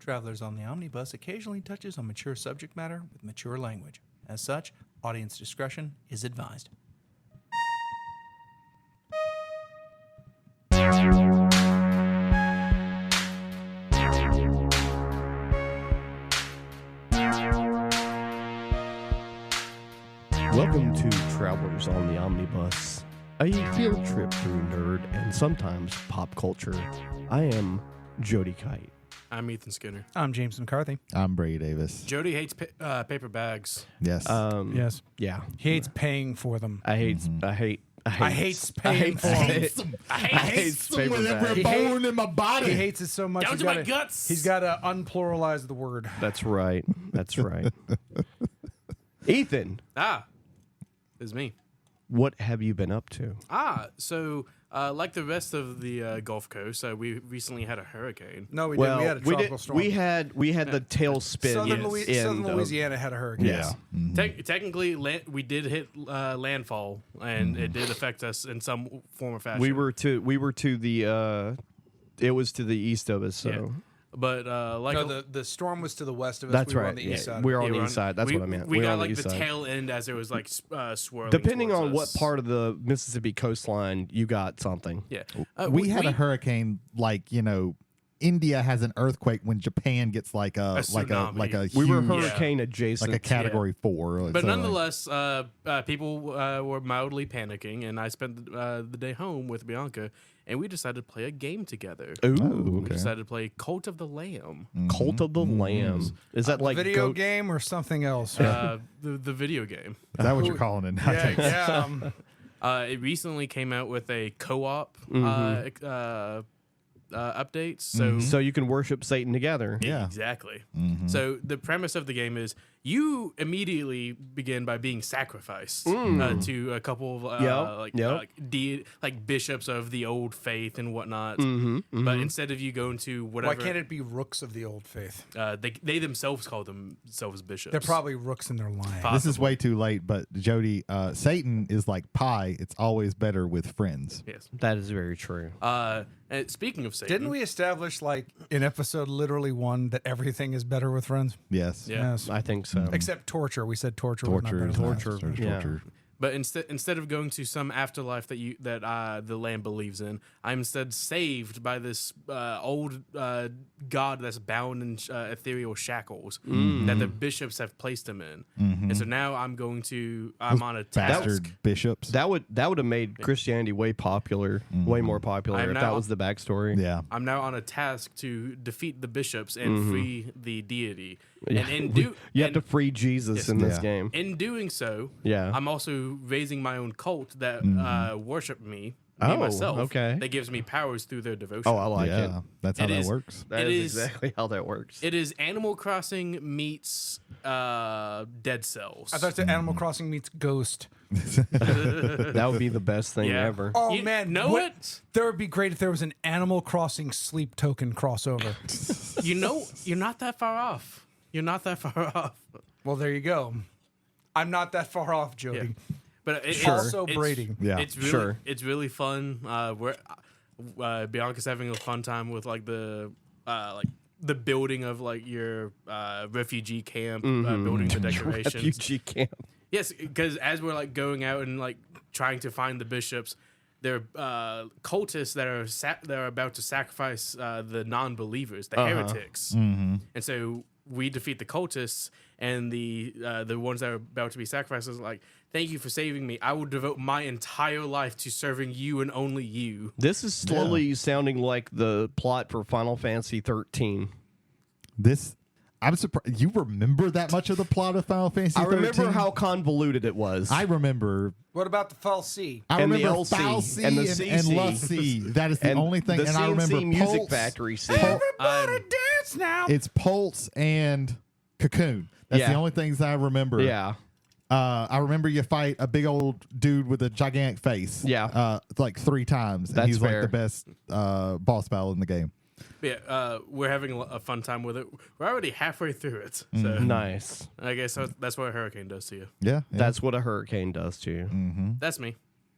Travelers on the Omnibus occasionally touches on mature subject matter with mature language. As such, audience discretion is advised. Welcome to Travelers on the Omnibus, a field trip through nerd and sometimes pop culture. I am Jody Kite. I'm Ethan Skinner. I'm James McCarthy. I'm Brady Davis. Jody hates paper bags. Yes. Yes. Yeah. He hates paying for them. I hate paying for them. I hate paper with every bags. bone in my body. He hates it so much. Down to my guts. He's got to unpluralize the word. That's right. That's right. Ethan, It's me. what have you been up to? So like the rest of the Gulf Coast, we recently had a hurricane. No, we didn't. We had a tropical storm. We had the tailspin. Southern Louisiana had a hurricane. Yeah. Technically, we did hit landfall, and it did affect us in some form or fashion. We were to the. It was to the east of us. So. Yeah. But the storm was to the west of us. That's we were right. on the east side. We were on the east side. That's what I meant. We were got on like east the side. tail end as it was like swirling. Depending on towards what us. part of the Mississippi coastline you got something. Yeah, we had a hurricane like, India has an earthquake when Japan gets like a tsunami. huge, We were hurricane adjacent. like a category 4. But So, nonetheless, people were mildly panicking, and I spent the day home with Bianca, and we decided to play a game together. Ooh, We decided to play Cult of the Lamb, Cult of the Lamb. Is that like video goat? game or something else? the video game. is that what you're calling it? It recently came out with a co-op updates. So you can worship Satan together. Yeah. Exactly. So the premise of the game is you immediately begin by being sacrificed to a couple of like bishops of the old faith and whatnot. But instead of you going to whatever, Why can't it be rooks of the old faith? they themselves call themselves bishops. They're probably rooks in their line. This is way too late, but Jody, Satan is like pie. It's always better with friends. Yes. That is very true. And speaking of Satan, Didn't we establish, like, in episode literally 1 that everything is better with friends? Yes. Yeah. Yes. I think so. Except torture. We said torture. was not better than that. Torture. Yeah. Torture. But instead of going to some afterlife that the Lamb believes in, I'm instead saved by this old god that's bound in ethereal shackles that the bishops have placed him in. And so now I'm on a task. Bastard bishops. That would have made Christianity way popular, way more popular I'm if now- that was the backstory. Yeah. I'm now on a task to defeat the bishops and free the deity. Yeah. And You have to free Jesus in this Yeah. game. in doing so, Yeah. I'm also raising my own cult that worship me Oh, myself. okay. That gives me powers through their devotion. Oh, I like it. Yeah. That's how It that is- works. That It is is- exactly how that works. It is Animal Crossing meets Dead Cells. I thought it said Animal Crossing meets Ghost. That would be the best thing Yeah. ever. Oh, You man. know what? There would be great if there was an Animal Crossing sleep token crossover. You're not that far off. You're not that far off. Well, there you go. I'm not that far off, Yeah. Jody. But Also Brady. Yeah. It's really, Sure. It's really fun. Bianca's having a fun time with like the building of like your refugee camp, building the decorations. Refugee camp. Yes, because as we're like going out and like trying to find the bishops, there are cultists that are about to sacrifice the non-believers, the heretics, and so we defeat the cultists, and the ones that are about to be sacrificed is like, thank you for saving me. I will devote my entire life to serving you and only you. This is slowly sounding like the plot for Final Fantasy 13. I'm surprised you remember that much of the plot of Final Fantasy 13? I remember how convoluted it was. I remember. What about the false C? I And the remember LC Foul C and the and CC. Lust C. That is the and only thing. The And I remember CNC Music Pulse. Factory C. Everybody dance now. It's Pulse and Cocoon. That's Yeah. the only things I remember. Yeah. I remember you fight a big old dude with a gigantic face. Yeah. Like 3 times. And That's he's fair. like the best boss battle in the game. Yeah, we're having a fun time with it. We're already halfway through it, so Nice. I guess that's what a hurricane does to you. Yeah. That's what a hurricane does to you. That's me.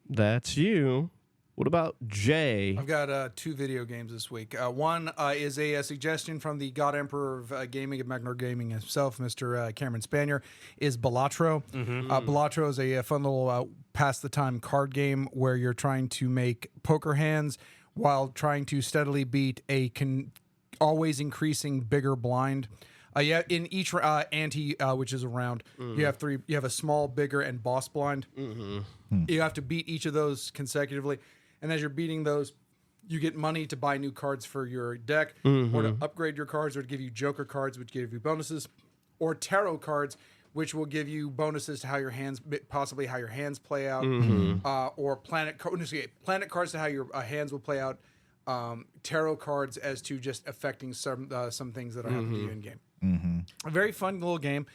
That's you. What about Jay? I've got 2 video games this week. One is a suggestion from the God Emperor of Gaming and Magnar Gaming himself, Mr. Cameron Spanier, is Balatro. Balatro is a fun little pass-the-time card game where you're trying to make poker hands while trying to steadily beat a always increasing bigger blind. Yeah, in each ante, which is a round, you have 3. You have a small, bigger, and boss blind. You have to beat each of those consecutively, and as you're beating those, you get money to buy new cards for your deck, or to upgrade your cards, or to give you Joker cards, which give you bonuses, or tarot cards, which will give you bonuses to how your hands, possibly how your hands play out, or planet cards to how your hands will play out. Tarot cards as to just affecting some things that are happening to you in game. A very fun little game.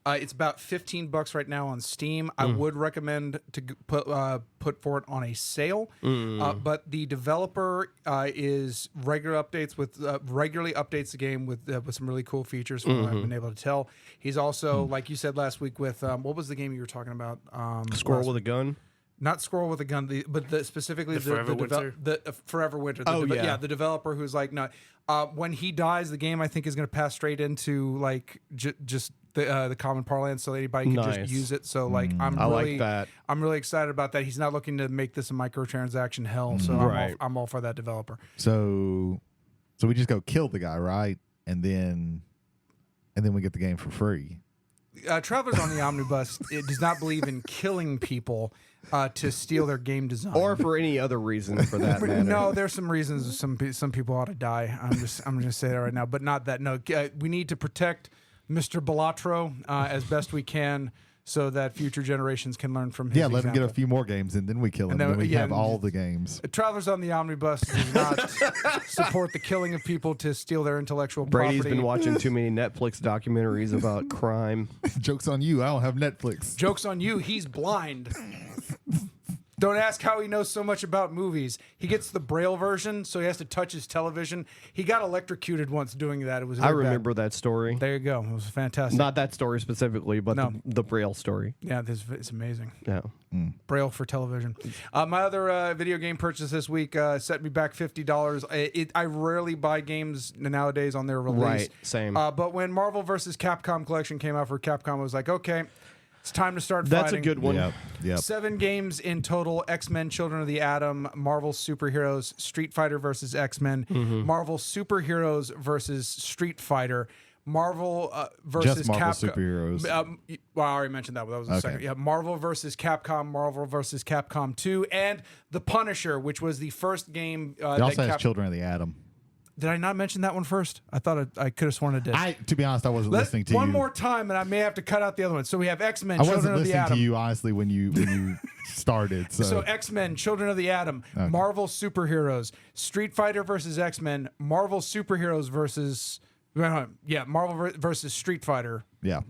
It's about $15 right now on Steam. I would recommend to put for it on a sale. But the developer is regularly updates the game with some really cool features from what I've been able to tell. He's also, like you said last week, with what was the game you were talking about? Squirrel with a gun. Not Squirrel with a Gun, but specifically the Forever Winter. Yeah. The developer who's like, no, when he dies, the game I think is going to pass straight into like just the common parlance, so anybody can just use it. So like, I like that. I'm really excited about that. He's not looking to make this a microtransaction hell, so I'm all for that developer. So we just go kill the guy, right? And then we get the game for free. Travelers on the Omnibus it does not believe in killing people to steal their game design, Or for any other reason, for that matter. No, there's some reasons some people ought to die. I'm just going to say that right now, but not that. No, we need to protect Mr. Balatro as best we can, so that future generations can learn from his Yeah, let him get a example. few more games, and then we kill him. And then we have all the games. Travelers on the Omnibus does not support the killing of people to steal their intellectual Brady's property. been watching too many Netflix documentaries about crime. Joke's on you. I don't have Netflix. Joke's on you. He's blind. Don't ask how he knows so much about movies. He gets the Braille version, so he has to touch his television. He got electrocuted once doing that. It was I very bad. remember that story. There you go. It was fantastic. Not that story specifically, but No. the Braille story. Yeah, it's amazing. Yeah. Braille for television. My other video game purchase this week set me back $50. I rarely buy games nowadays on their release. Right, same. But when Marvel vs. Capcom Collection came out for Capcom, I was like, okay, it's time to start That's fighting. a good one. Yep. 7 games in total: X-Men, Children of the Atom, Marvel Superheroes, Street Fighter versus X-Men, Marvel Superheroes versus Street Fighter, Marvel versus Just Marvel Capcom. Superheroes. Well, I already mentioned that, but that was the second. Yeah, Marvel versus Capcom, Marvel versus Capcom 2, and The Punisher, which was the first game. It also has Children of the Atom. Did I not mention that one first? I thought I could have sworn I did. To be honest, I wasn't listening to you. One more time, and I may have to cut out the other one. So we have X-Men, I Children wasn't of the listening Atom. to you, honestly, when you started. So X-Men, Children of the Atom, Marvel Superheroes, Street Fighter versus X-Men, Marvel Superheroes versus Marvel versus Street Fighter. yeah,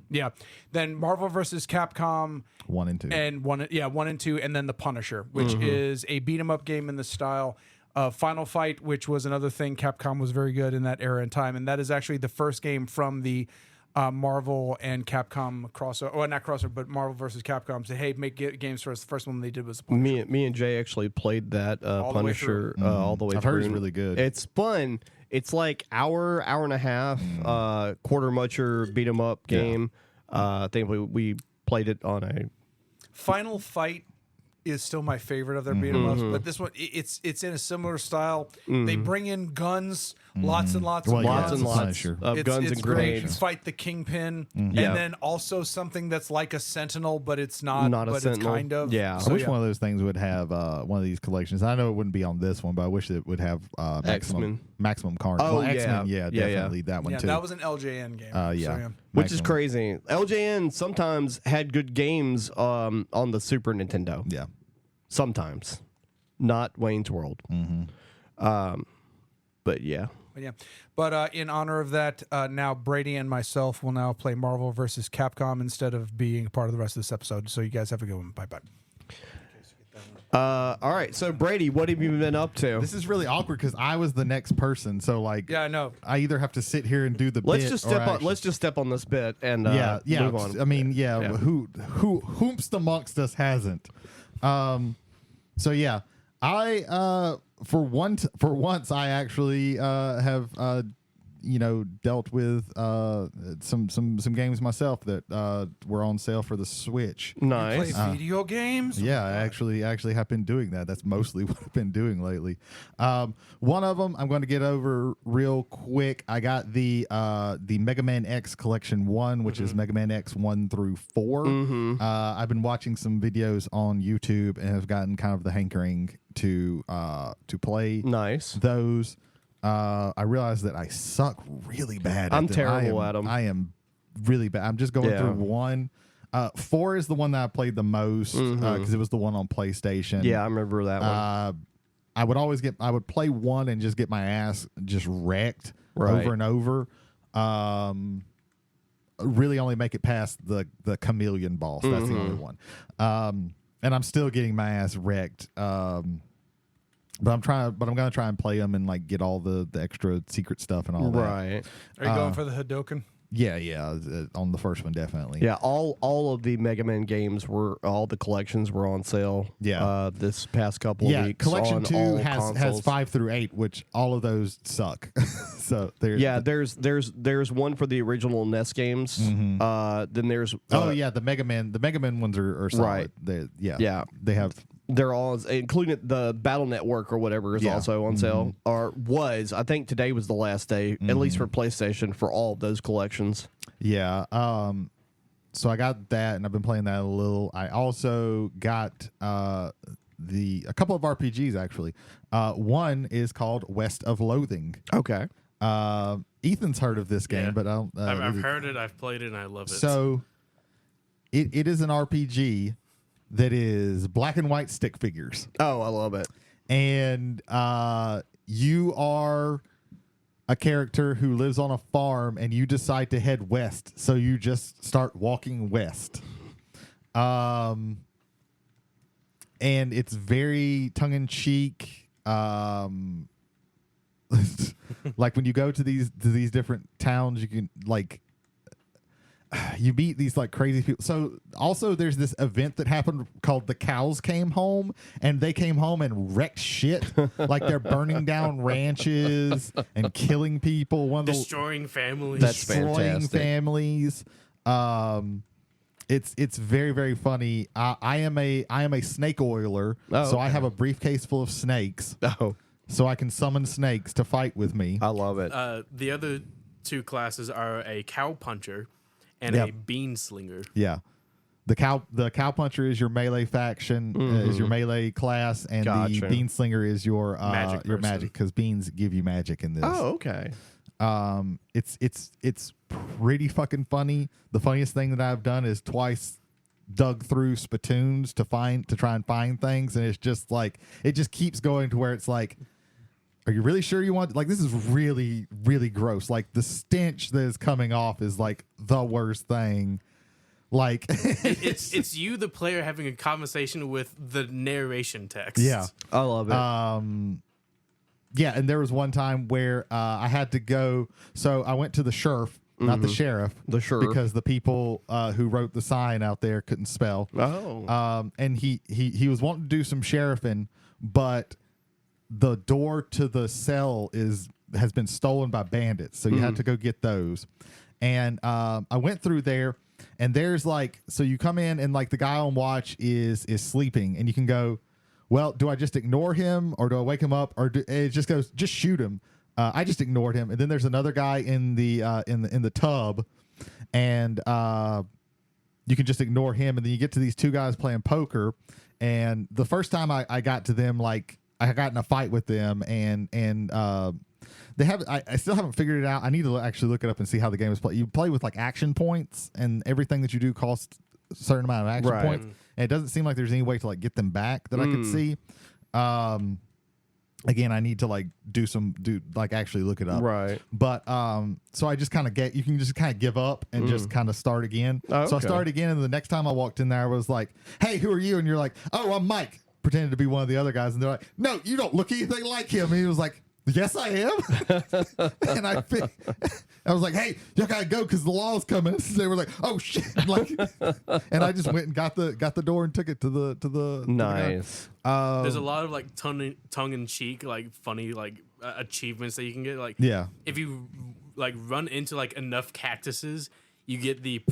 Then Marvel versus Capcom 1 and 2. and 1 and 2, and then The Punisher, which is a beat 'em up game in the style of Final Fight, which was another thing Capcom was very good in that era and time, and that is actually the first game from the Marvel and Capcom crossover, or not crossover, but Marvel versus Capcom. Say, hey, make games for us. The first one they did was The Punisher. Me and Jay actually played that Punisher all the way I've through. heard it's really good. It's fun. It's like hour and a half, quarter muncher beat 'em up game. I think we played it on a Final Fight is still my favorite of their beat 'em ups, but this one it's in a similar style. They bring in guns, lots and lots Well, of yeah, guns. lots and it's lots Punisher. of guns and great. You grenades. fight the Kingpin, Yeah. and then also something that's like a Sentinel, but it's not. Not a but Sentinel. It's kind of. Yeah. So, I wish one of those things would have one of these collections. I know it wouldn't be on this one, but I wish it would have maximum cards. Oh, well, X-Men, yeah. definitely that one Yeah, too. that was an LJN game. Yeah. Which is Maximum. crazy. LJN sometimes had good games on the Super Nintendo. Yeah. Sometimes. Not Wayne's World. But yeah. But in honor of that, now Brady and myself will now play Marvel versus Capcom instead of being a part of the rest of this episode. So you guys have a good one. Bye bye. All right. So Brady, what have you been up to? This is really awkward because I was the next person, so like, Yeah, I know. I either have to sit here and do the Let's bit just or step on. actually- Let's just step on this bit and yeah. move on. I mean, Yeah. who whomst amongst us hasn't? So yeah, For once I actually have dealt with some games myself that were on sale for the Switch. Nice. Play video games? Yeah, I actually have been doing that. That's mostly what I've been doing lately. One of them I'm going to get over real quick. I got the Mega Man X Collection 1, which is Mega Man X 1 through 4. I've been watching some videos on YouTube and have gotten kind of the hankering to play those. I realized that I suck really bad. I'm terrible at them. I am really bad. I'm just going through 1. 4 is the one that I played the most because it was the one on PlayStation. Yeah, I remember that one. I would play 1 and just get my ass just wrecked Right. over and over. Really only make it past the chameleon boss. That's the only one. And I'm still getting my ass wrecked. But I'm going to try and play them and like get all the extra secret stuff and all that. Right. Are you going for the Hadoken? Yeah, on the first one definitely. Yeah, all of the Mega Man games all the collections were on sale. Yeah. This past couple of weeks. Collection on 2 all has consoles. 5 through 8, which all of those suck. So there's one for the original NES games. Then there's the Mega Man ones are solid. Right. They have. They're all, including the Battle Network or whatever, is also on sale. Or was. I think today was the last day, at least for PlayStation, for all of those collections. Yeah. So I got that, and I've been playing that a little. I also got a couple of RPGs, actually. One is called West of Loathing. Okay. Ethan's heard of this game, but I don't. I've heard it, I've played it, and I love it. So it is an RPG that is black and white stick figures. Oh, I love it. And you are a character who lives on a farm, and you decide to head west. So you just start walking west. And it's very tongue-in-cheek. Like when you go to these different towns, you can like you meet these like crazy people. So also there's this event that happened called The Cows Came Home, and they came home and wrecked shit. Like they're burning down ranches and killing people. Destroying families. That's destroying fantastic. families. It's very, very funny. I am a snake oiler, so I have a briefcase full of snakes. Oh, So I can summon snakes to fight with me. I love it. The other two classes are a cow puncher and a bean slinger. Yeah. The cow puncher is your melee faction, is your melee class, and the bean slinger is your magic, because beans give you magic in this. Oh, okay. It's pretty fucking funny. The funniest thing that I've done is twice dug through spittoons to try and find things, and it's just like it just keeps going to where it's like, are you really sure you want, like, this is really, really gross. Like the stench that is coming off is like the worst thing. Like it's you, the player, having a conversation with the narration text. Yeah, I love it. yeah, and there was one time where I had to go. So I went to the sheriff, not the sheriff, The sheriff. because the people who wrote the sign out there couldn't spell. Oh. And he was wanting to do some sheriffing, but the door to the cell has been stolen by bandits, so you had to go get those. And I went through there, and there's like, so you come in, and like the guy on watch is sleeping, and you can go, well, do I just ignore him, or do I wake him up, or it just goes, just shoot him. I just ignored him, and then there's another guy in the tub, and you can just ignore him, and then you get to these two guys playing poker. And the first time I got to them, like I got in a fight with them, and they have I still haven't figured it out. I need to actually look it up and see how the game is played. You play with like action points, and everything that you do costs a certain amount of action points, and it doesn't seem like there's any way to like get them back that I could see. Again, I need to like actually look it up. Right. But so I just kind of you can just kind of give up and just kind of start again. Oh, So I okay. started again, and the next time I walked in there, I was like, "Hey, who are you?" And you're like, "Oh, I'm Mike," pretending to be one of the other guys, and they're like, "No, you don't look anything like him." And he was like, "Yes, I am." And I was like, "Hey, you gotta go because the law's coming." They were like, "Oh shit!" Like, and I just went and got the door and took it to the Nice. There's a lot of like tongue in cheek, like funny, like achievements that you can get. Like, Yeah. if you like run into like enough cactuses, you get the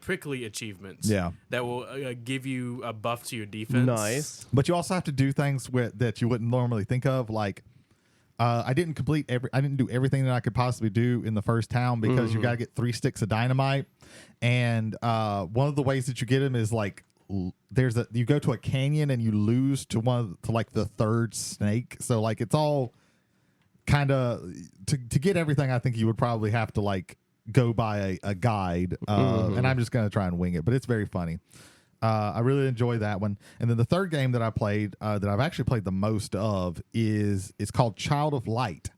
prickly achievements. Yeah. That will give you a buff to your defense. Nice. But you also have to do things that you wouldn't normally think of, like. I didn't do everything that I could possibly do in the first town because you got to get 3 sticks of dynamite, and one of the ways that you get them is like you go to a canyon and you lose to like the 3rd snake. So like it's all kind of to get everything. I think you would probably have to like go by a guide, and I'm just gonna try and wing it. But it's very funny. I really enjoy that one. And then the third game that I played, that I've actually played the most of, it's called Child of Light.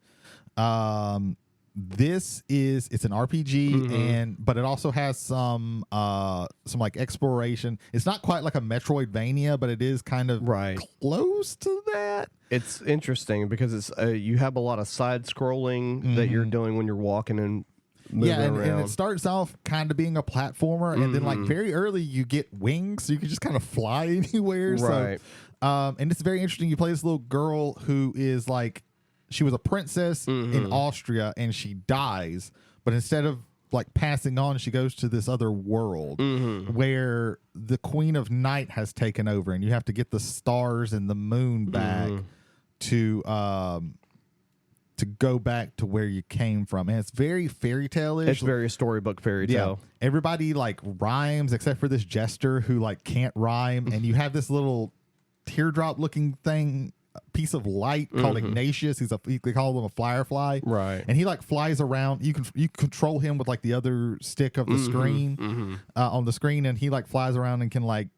It's an RPG, but it also has some like exploration. It's not quite like a Metroidvania, but it is kind of close to that. It's interesting because it's you have a lot of side scrolling that you're doing when you're walking and moving around. And it starts off kind of being a platformer, and then like very early you get wings, so you can just kind of fly anywhere. Right. So, and it's very interesting. You play this little girl who is like, she was a princess in Austria, and she dies, but instead of like passing on, she goes to this other world where the Queen of Night has taken over, and you have to get the stars and the moon back to go back to where you came from. And it's very fairy tale-ish. It's very storybook fairy tale. Everybody like rhymes except for this jester who like can't rhyme. And you have this little teardrop looking thing, piece of light called Ignatius. They call him a firefly. Right. And he like flies around. You control him with like the other stick of the screen on the screen, and he like flies around and can like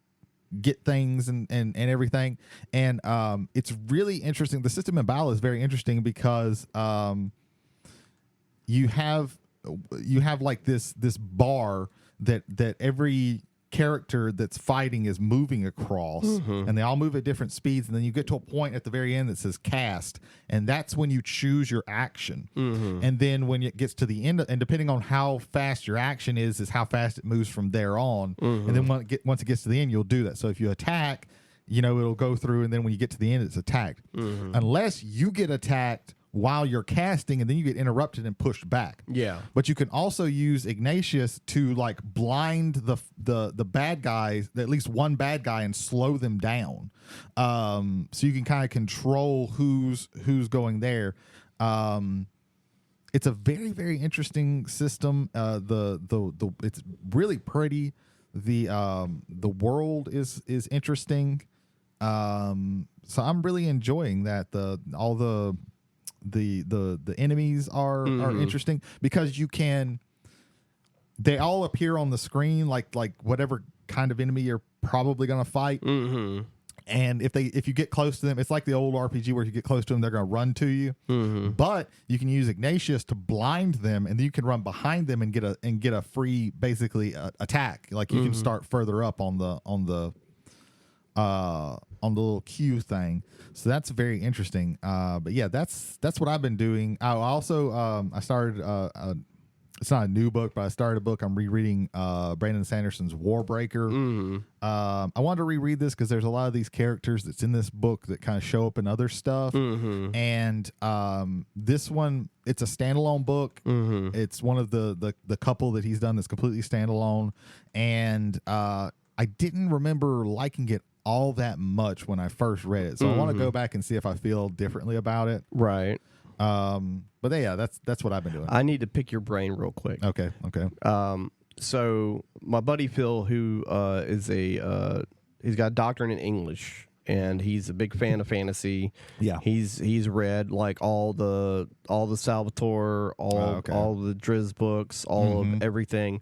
get things and everything. And it's really interesting. The system in battle is very interesting because you have like this bar that every character that's fighting is moving across, and they all move at different speeds, and then you get to a point at the very end that says cast, and that's when you choose your action. And then when it gets to the end, and depending on how fast your action is how fast it moves from there on. And then once it gets to the end, you'll do that. So if you attack, it'll go through, and then when you get to the end, it's attacked. Unless you get attacked while you're casting, and then you get interrupted and pushed back. Yeah. But you can also use Ignatius to like blind the bad guys, at least one bad guy, and slow them down. So you can kind of control who's going there. It's a very, very interesting system. It's really pretty. The world is interesting. So I'm really enjoying that. All the enemies are interesting because they all appear on the screen like whatever kind of enemy you're probably gonna fight. And if you get close to them, it's like the old RPG where if you get close to them, they're gonna run to you. But you can use Ignatius to blind them, and then you can run behind them and get a free basically attack. Like you can start further up on the little queue thing. So that's very interesting. But yeah, that's what I've been doing. I also I started it's not a new book, but I started a book. I'm rereading Brandon Sanderson's Warbreaker. I wanted to reread this because there's a lot of these characters that's in this book that kind of show up in other stuff. And this one, it's a standalone book. It's one of the couple that he's done that's completely standalone. And I didn't remember liking it all that much when I first read it. So I want to go back and see if I feel differently about it. Right. But yeah, that's what I've been doing. I need to pick your brain real quick. Okay. So my buddy Phil, who he's got a doctorate in English, and he's a big fan of fantasy. Yeah. He's read like all the Salvatore, all the Driz books, all of everything.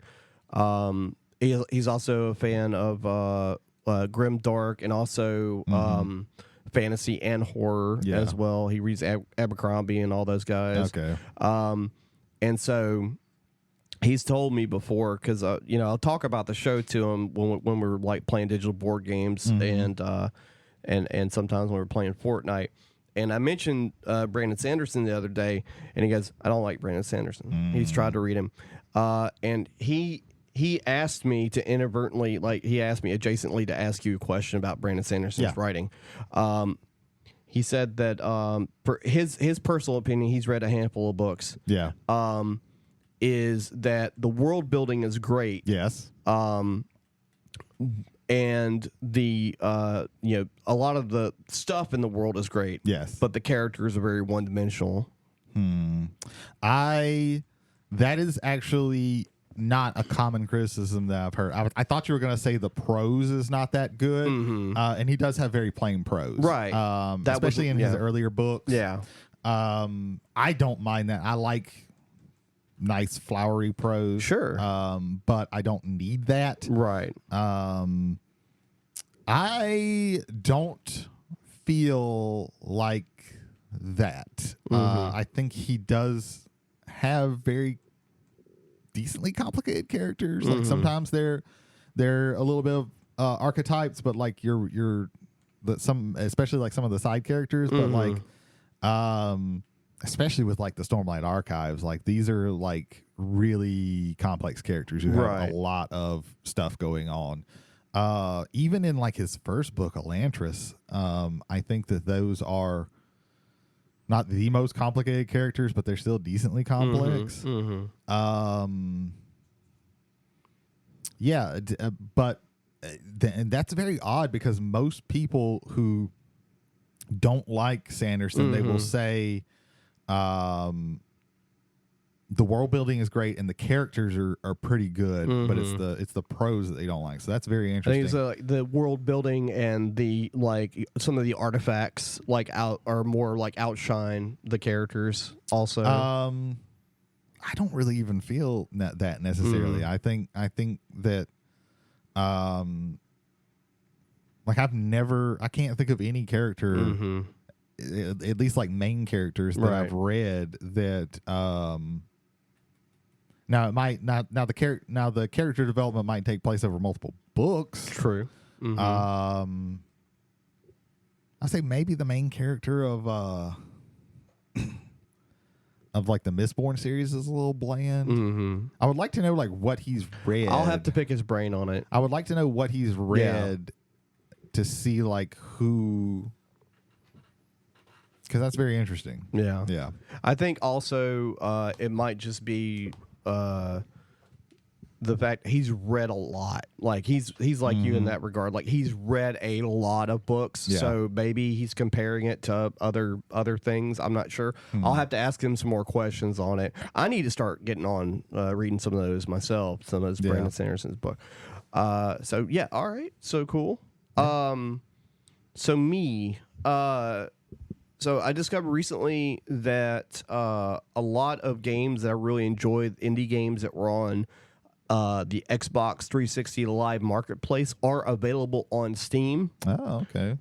He's also a fan of grim dark and also fantasy and horror as well. He reads Abercrombie and all those guys. Okay. And so he's told me before, because I'll talk about the show to him when we're like playing digital board games and sometimes when we're playing Fortnite. and I mentioned Brandon Sanderson the other day, and he goes, I don't like Brandon Sanderson. He's tried to read him. And he asked me to inadvertently, like, he asked me adjacently to ask you a question about Brandon Sanderson's writing. He said that for his personal opinion, he's read a handful of books. Yeah. Is that the world building is great. Yes. And the a lot of the stuff in the world is great. Yes. But the characters are very one dimensional. That is actually not a common criticism that I've heard. I thought you were going to say the prose is not that good, and he does have very plain prose, Right? Especially in his earlier books. Yeah. I don't mind that. I like nice flowery prose, Sure. but I don't need that. Right. I don't feel like that. I think he does have very decently complicated characters. Like sometimes they're a little bit of archetypes, but like especially like some of the side characters, but like especially with like the Stormlight Archives, like these are like really complex characters who have a lot of stuff going on. Even in like his first book, Elantris, I think that those are not the most complicated characters, but they're still decently complex. And that's very odd because most people who don't like Sanderson, they will say the world building is great and the characters are pretty good, but it's the prose that they don't like. So that's very interesting. I think it's the world building and the like some of the artifacts like outshine the characters also. I don't really even feel that necessarily. I think that like I can't think of any character at least like main characters that I've read that now it might not the character development might take place over multiple books. True. I say maybe the main character of like the Mistborn series is a little bland. I would like to know like what he's read. I'll have to pick his brain on it. I would like to know what he's read to see like who, because that's very interesting. Yeah. I think also it might just be the fact he's read a lot. Like he's like you in that regard. Like he's read a lot of books. So maybe he's comparing it to other things. I'm not sure. I'll have to ask him some more questions on it. I need to start getting on reading some of those myself. Some of those Brandon Sanderson's book. So yeah, all right. So cool. So me. So I discovered recently that a lot of games that I really enjoyed, indie games that were on the Xbox 360 Live Marketplace, are available on Steam. Oh, okay.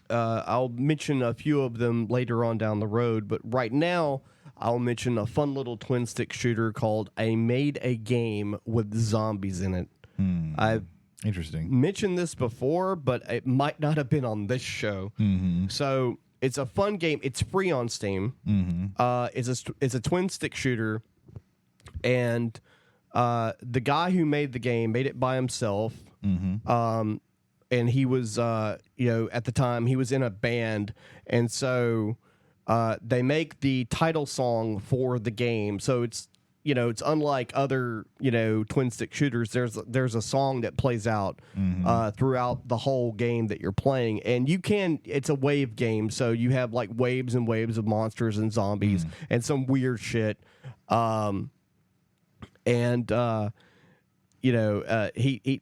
I'll mention a few of them later on down the road, but right now I'll mention a fun little twin stick shooter called I Made a Game with Zombies in It. I've mentioned this before, but it might not have been on this show. So it's a fun game. It's free on Steam. It's a twin stick shooter, and the guy who made the game made it by himself. And he was, at the time he was in a band, and so they make the title song for the game. So it's unlike other, twin stick shooters. There's a song that plays out throughout the whole game that you're playing, and it's a wave game, so you have like waves and waves of monsters and zombies and some weird shit. He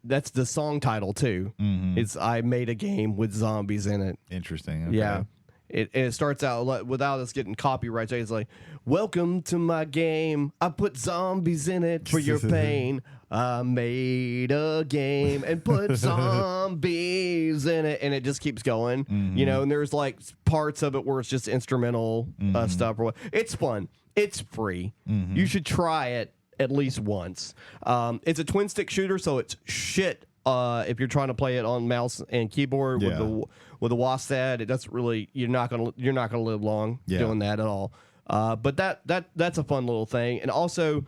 that's the song title too. It's I Made a Game with Zombies in It. Interesting. Okay. Yeah. It starts out without us getting copyright. It's like, welcome to my game. I put zombies in it for your pain. I made a game and put zombies in it. And it just keeps going, and there's like parts of it where it's just instrumental stuff. It's fun. It's free. You should try it at least once. It's a twin stick shooter, so it's shit if you're trying to play it on mouse and keyboard with the WASD, it doesn't really. You're not gonna live long doing that at all. But that's a fun little thing. And also,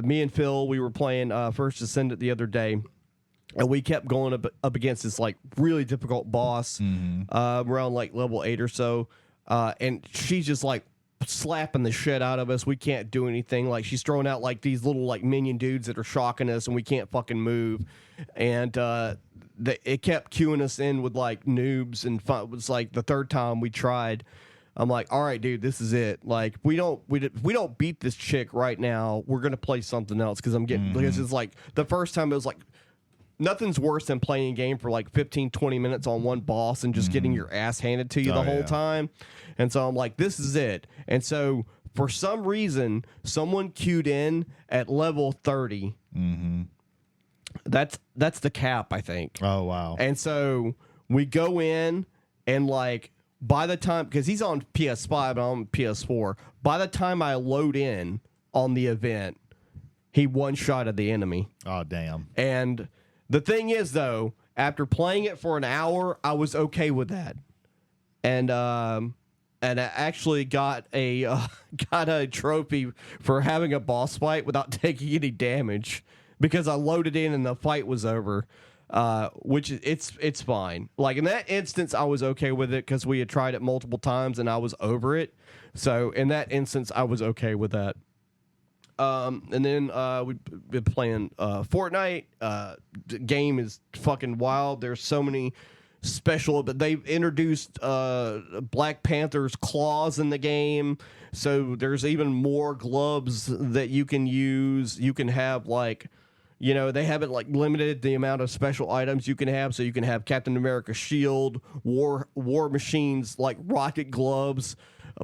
me and Phil, we were playing First Ascendant the other day, and we kept going up against this like really difficult boss around like level 8 or so, and she's just like slapping the shit out of us. We can't do anything. Like she's throwing out like these little like minion dudes that are shocking us, and we can't fucking move. And it kept queuing us in with like noobs, and it was like the third time we tried. I'm like, all right, dude, this is it. Like, we don't beat this chick right now. We're gonna play something else because because it's like the first time it was like nothing's worse than playing a game for like 15, 20 minutes on one boss and just getting your ass handed to you the whole time. And so I'm like, this is it. And so for some reason, someone queued in at level 30. That's the cap, I think. Oh wow! And so we go in and like. By the time, because he's on PS5 and I'm on PS4, by the time I load in on the event, he one-shotted the enemy. Oh, damn. And the thing is, though, after playing it for an hour, I was okay with that. And I actually got a trophy for having a boss fight without taking any damage because I loaded in and the fight was over. Which it's fine. Like in that instance, I was okay with it because we had tried it multiple times and I was over it. So in that instance, I was okay with that. And then we've been playing Fortnite. The game is fucking wild. There's so many special, but they've introduced Black Panther's claws in the game. So there's even more gloves that you can use. You can have like. You know, they haven't like limited the amount of special items you can have, so you can have Captain America's shield, War Machine's like rocket gloves,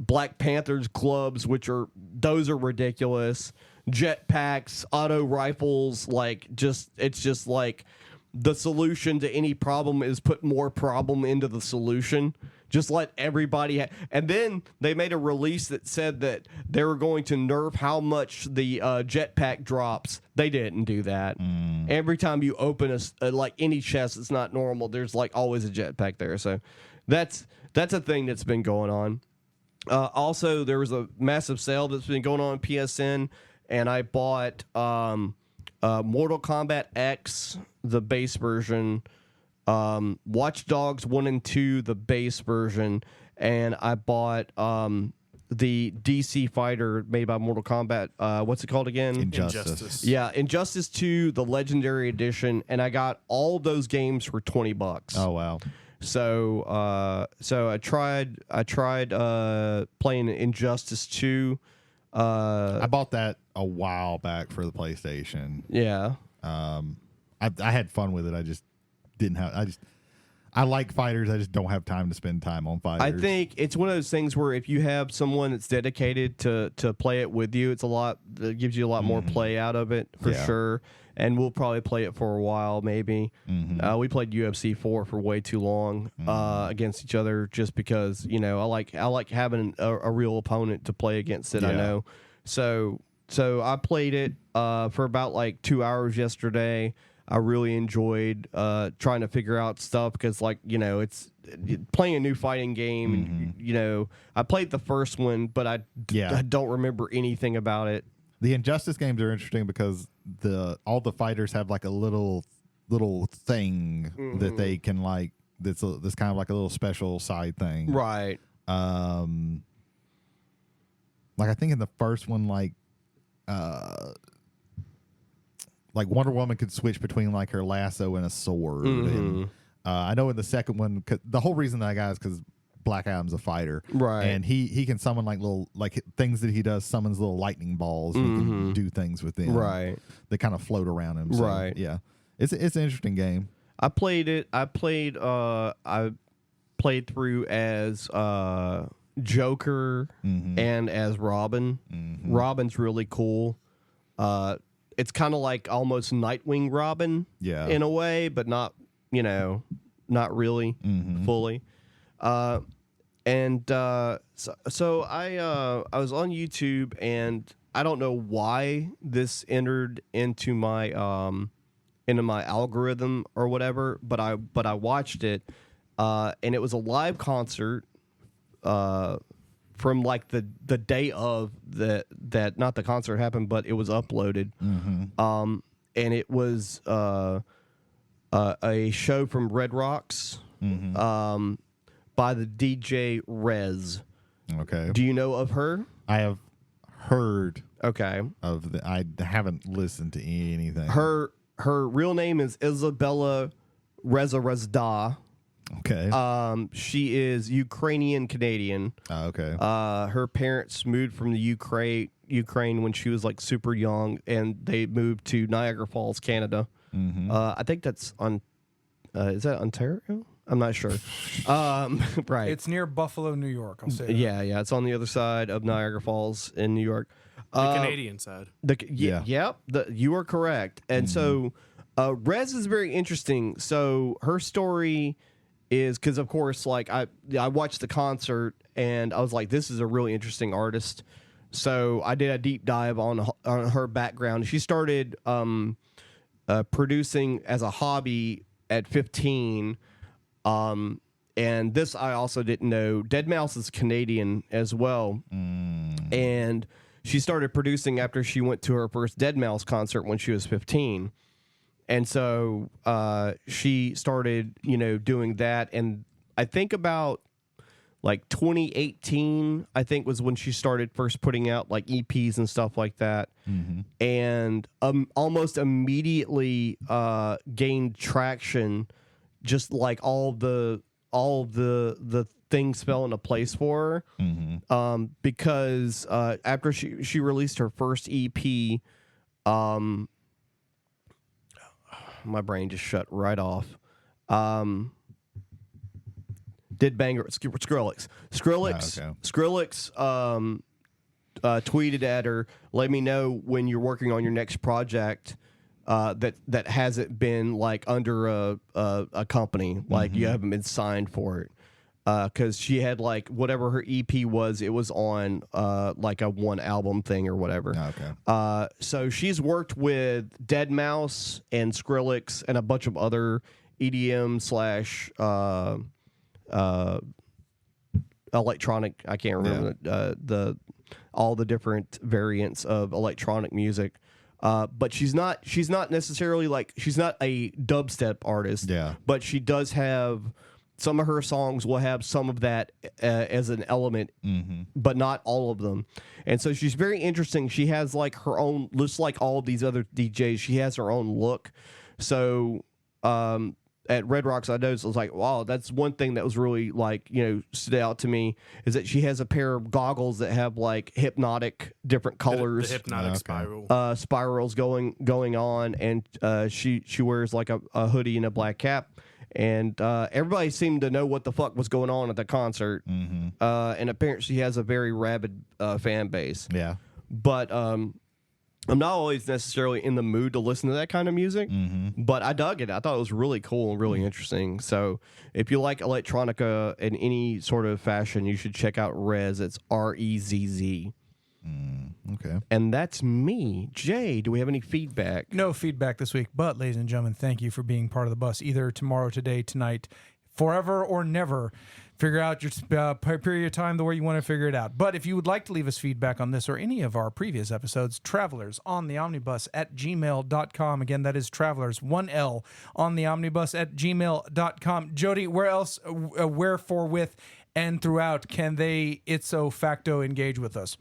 Black Panther's gloves, those are ridiculous. Jetpacks, auto rifles, it's just like the solution to any problem is put more problem into the solution. Just let everybody and then they made a release that said that they were going to nerf how much the jetpack drops. They didn't do that. Every time you open like any chest that's not normal, there's like always a jetpack there. So that's a thing that's been going on. Also, there was a massive sale that's been going on PSN, and I bought Mortal Kombat X, the base version. Watch Dogs 1 and 2, the base version, and I bought the DC fighter made by Mortal Kombat. What's it called again? Injustice. Yeah, Injustice 2, the Legendary Edition, and I got all those games for $20. Oh wow! So I tried playing Injustice 2. I bought that a while back for the PlayStation. Yeah. I had fun with it. I just didn't have. I like fighters. I just don't have time to spend time on fighters. I think it's one of those things where if you have someone that's dedicated to play it with you, it gives you a lot more play out of it for sure. And we'll probably play it for a while, maybe. We played UFC 4 for way too long against each other, just because I like having a real opponent to play against it. I know. So I played it for about like 2 hours yesterday. I really enjoyed trying to figure out stuff because, it's playing a new fighting game. And, I played the first one, but I don't remember anything about it. The Injustice games are interesting because all the fighters have like a little thing that they can like. That's kind of like a little special side thing, right? Like I think in the first one, like Wonder Woman could switch between like her lasso and a sword. And I know in the second one, the whole reason that I got is because Black Adam's a fighter, right? And he can summon like little things that he does. Summons little lightning balls. And he can do things with them, right? They kind of float around him, so, right? Yeah, it's an interesting game. I played it. I played through as Joker and as Robin. Robin's really cool. It's kind of like almost Nightwing Robin, in a way, but not not really fully. So I was on YouTube, and I don't know why this entered into my into my algorithm or whatever. But I watched it, and it was a live concert from like the day of that not the concert happened, but it was uploaded. And it was a show from Red Rocks by the DJ Rez. Okay. Do you know of her? I have heard Okay. of the. I haven't listened to anything. Her real name is Isabella Rezda. Okay. She is Ukrainian Canadian. Okay. Her parents moved from the Ukraine when she was like super young, and they moved to Niagara Falls, Canada. I think that's on. Is that Ontario? I'm not sure. Right. It's near Buffalo, New York. I'll say that. Yeah. It's on the other side of Niagara Falls in New York. The Canadian side. Yep. You are correct. And so, Rez is very interesting. So her story is because, of course, like I watched the concert and I was like, this is a really interesting artist. So I did a deep dive on her background. She started producing as a hobby at 15. And this I also didn't know. Deadmau5 is Canadian as well. And she started producing after she went to her first Deadmau5 concert when she was 15. And so she started, doing that. And I think about like 2018, I think was when she started first putting out like EPs and stuff like that. And almost immediately gained traction, just like all of the things fell into place for her. Because after she released her first EP, my brain just shut right off. Did banger Skrillex. Skrillex tweeted at her, let me know when you're working on your next project that hasn't been like under a company, like you haven't been signed for it. Because she had like whatever her EP was, it was on like a one album thing or whatever. Okay. So she's worked with Deadmau5 and Skrillex and a bunch of other EDM / electronic. I can't remember all the different variants of electronic music. But she's not necessarily like she's not a dubstep artist. Yeah. But she does have. Some of her songs will have some of that as an element, but not all of them. And so she's very interesting. She has like her own, just like all of these other DJs, she has her own look. So at Red Rocks, I noticed, I was like, wow, that's one thing that was really like, stood out to me is that she has a pair of goggles that have like hypnotic different colors. The hypnotic spirals going on. And she wears like a hoodie and a black cap. And everybody seemed to know what the fuck was going on at the concert. And apparently she has a very rabid fan base. Yeah. But I'm not always necessarily in the mood to listen to that kind of music. But I dug it. I thought it was really cool and really interesting. So if you like electronica in any sort of fashion, you should check out Rez. It's REZZ. Okay. And that's me. Jay, do we have any feedback? No feedback this week, but ladies and gentlemen, thank you for being part of the bus either tomorrow, today, tonight, forever or never. Figure out your period of time the way you want to figure it out. But if you would like to leave us feedback on this or any of our previous episodes, travelersontheomnibus at gmail.com. Again, that is travelers, 1L, on the omnibus at gmail.com. Jody, where else, wherefore, with, and throughout can they ipso facto engage with us?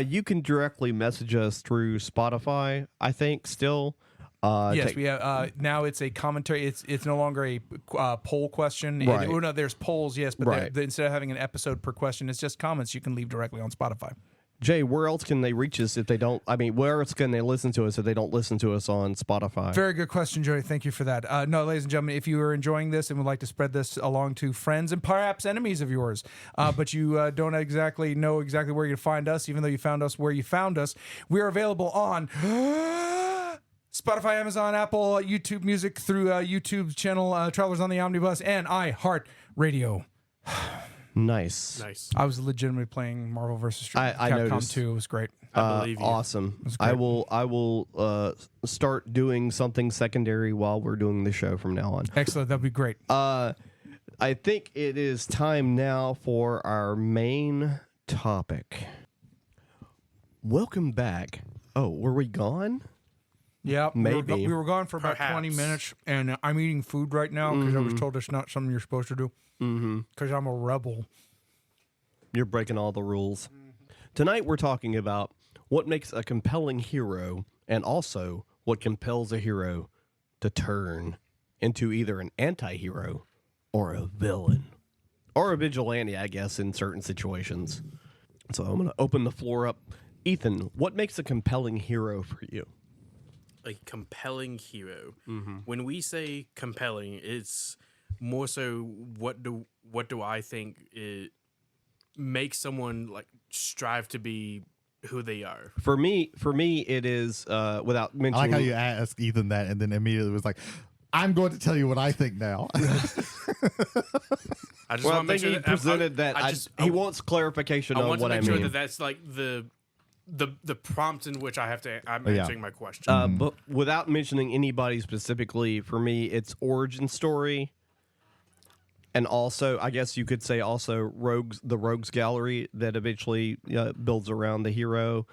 You can directly message us through Spotify, I think, still. Yes, we have. Now it's a commentary. It's no longer a poll question. Right. No, there's polls, yes, but Right. Instead of having an episode per question, it's just comments you can leave directly on Spotify. Jay, where else can they reach us if they don't? I mean, where else can they listen to us if they don't listen to us on Spotify? Very good question, Jody. Thank you for that. No, ladies and gentlemen, if you are enjoying this and would like to spread this along to friends and perhaps enemies of yours, but you don't exactly know exactly where you find us, even though you found us where you found us, we are available on Spotify, Amazon, Apple, YouTube Music through YouTube's channel, Travelers on the Omnibus, and iHeartRadio. Nice. I was legitimately playing Marvel vs. Capcom noticed. 2. It was great. I believe you. Awesome. I will start doing something secondary while we're doing the show from now on. Excellent. That'd be great. I think it is time now for our main topic. Welcome back. Oh, were we gone? Yeah, Maybe. we were gone for about 20 minutes, and I'm eating food right now because I was told it's not something you're supposed to do. Because I'm a rebel. You're breaking all the rules. Tonight we're talking about what makes a compelling hero, and also what compels a hero to turn into either an anti-hero or a villain. Or a vigilante, I guess, in certain situations. So I'm going to open the floor up. Ethan, what makes a compelling hero for you? A compelling hero. When we say compelling, it's more so what do I think it makes someone like strive to be who they are. For me, it is without mentioning. I like how you asked Ethan that, and then immediately was like, "I'm going to tell you what I think now." I just Well, I want to make think sure he presented that. He wants clarification I on want to what make I sure mean. that that's like the prompt in which I'm answering my question. But without mentioning anybody specifically, for me, it's origin story. And also, I guess you could say also the rogues gallery that eventually builds around the hero,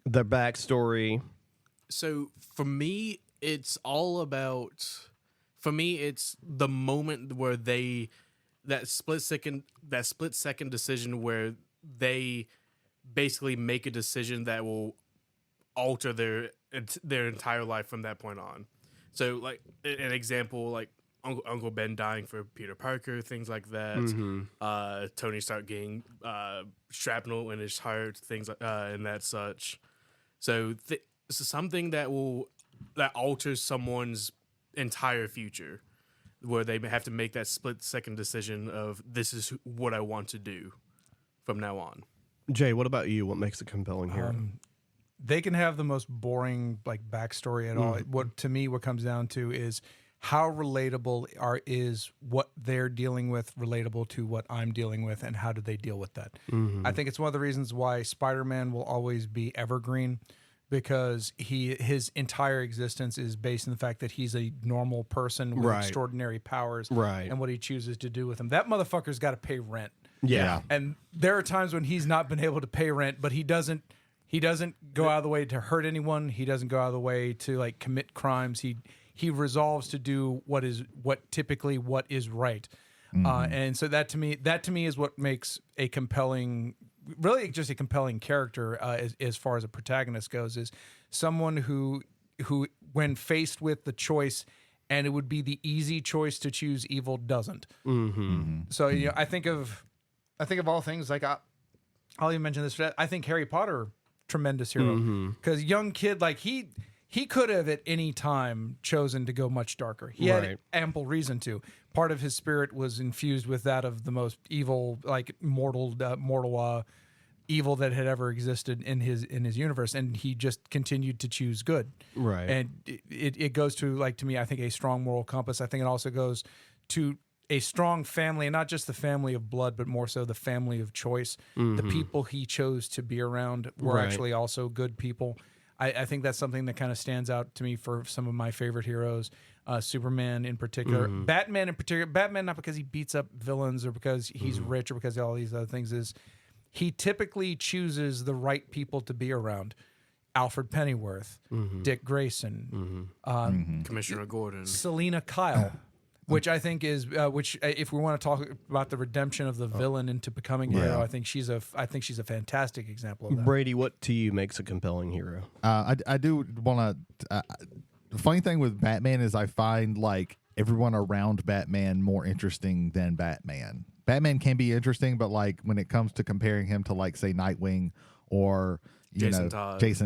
the backstory. So for me, it's all about. For me, it's the moment where that split second decision where they basically make a decision that will alter their entire life from that point on. So, like an example, like Uncle Ben dying for Peter Parker, things like that. Tony Stark getting shrapnel in his heart, things like and that such. So something that alters someone's entire future, where they have to make that split second decision of this is what I want to do from now on. Jay, what about you? What makes a compelling hero? They can have the most boring like backstory at all. What comes down to is how relatable is what they're dealing with relatable to what I'm dealing with, and how do they deal with that? I think it's one of the reasons why Spider-Man will always be evergreen, because his entire existence is based on the fact that he's a normal person with extraordinary powers, and what he chooses to do with them. That motherfucker's got to pay rent. Yeah. And there are times when he's not been able to pay rent, but he doesn't go out of the way to hurt anyone. He doesn't go out of the way to like commit crimes. He resolves to do what is right. And so that to me is what makes a compelling, really just a compelling character as far as a protagonist goes, is someone who when faced with the choice, and it would be the easy choice to choose evil, doesn't. So I think of all things, like I'll even mention this. I think Harry Potter, tremendous hero, because young kid, like he could have at any time chosen to go much darker. He had ample reason to. Part of his spirit was infused with that of the most evil, like mortal evil that had ever existed in his universe, and he just continued to choose good. Right. And it goes to, like, to me, I think a strong moral compass. I think it also goes to a strong family, and not just the family of blood, but more so the family of choice. The people he chose to be around were actually also good people. I think that's something that kind of stands out to me for some of my favorite heroes. Superman in particular, Batman in particular. Batman, not because he beats up villains or because he's rich or because of all these other things, is he typically chooses the right people to be around. Alfred Pennyworth, Dick Grayson, Commissioner Gordon, Selena Kyle. Which I think is, if we want to talk about the redemption of the villain into becoming a hero, I think she's a fantastic example of that. Brady, what to you makes a compelling hero? I do want to. The funny thing with Batman is I find like everyone around Batman more interesting than Batman. Batman can be interesting, but like when it comes to comparing him to like say Nightwing or Jason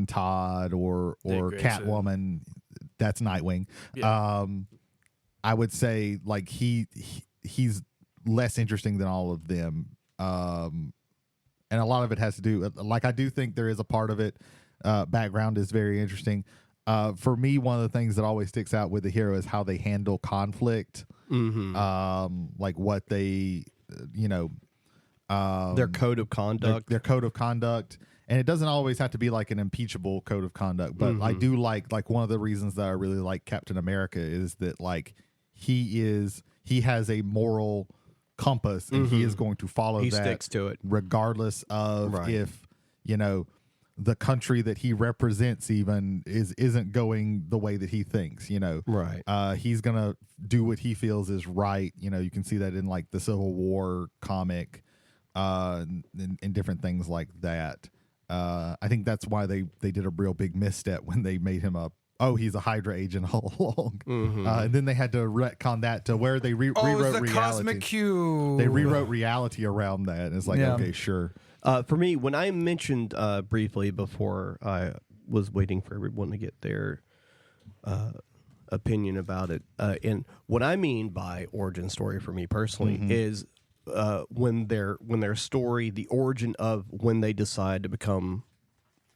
Todd or Catwoman, that's Nightwing. Yeah. I would say like he's less interesting than all of them, and a lot of it has to do like I do think there is a part of it. Background is very interesting. For me, one of the things that always sticks out with the hero is how they handle conflict. Like what they, their code of conduct. Their code of conduct. And it doesn't always have to be like an impeachable code of conduct, but I do like one of the reasons that I really like Captain America is that like he has a moral compass and he is going to follow he that. Sticks to it regardless of if, you know, the country that he represents even isn't going the way that he thinks, you know. Right. He's going to do what he feels is right. You know, you can see that in like the Civil War comic and different things like that. I think that's why they did a real big misstep when they made him he's a Hydra agent all along. And then they had to retcon that to where they rewrote reality. Cosmic Q. They rewrote reality around that. And it's like, okay, sure. For me, when I mentioned briefly before, I was waiting for everyone to get their opinion about it. And what I mean by origin story for me personally is when their story, the origin of when they decide to become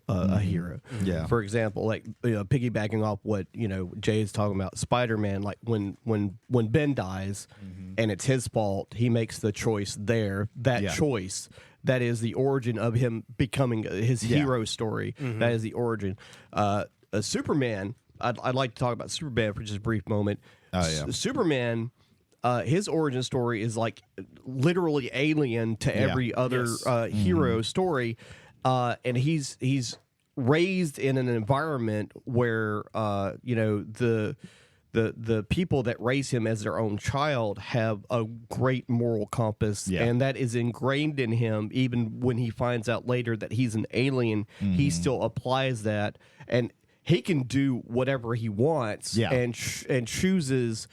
a hero. Yeah. For example, like piggybacking off what Jay is talking about, Spider-Man. Like when Ben dies, and it's his fault, he makes the choice there. That choice, that is the origin of him becoming his hero story. That is the origin. Superman. I'd like to talk about Superman for just a brief moment. Superman. His origin story is like literally alien to every other hero story, and he's raised in an environment where the people that raise him as their own child have a great moral compass, and that is ingrained in him. Even when he finds out later that he's an alien, he still applies that, and he can do whatever he wants, and chooses.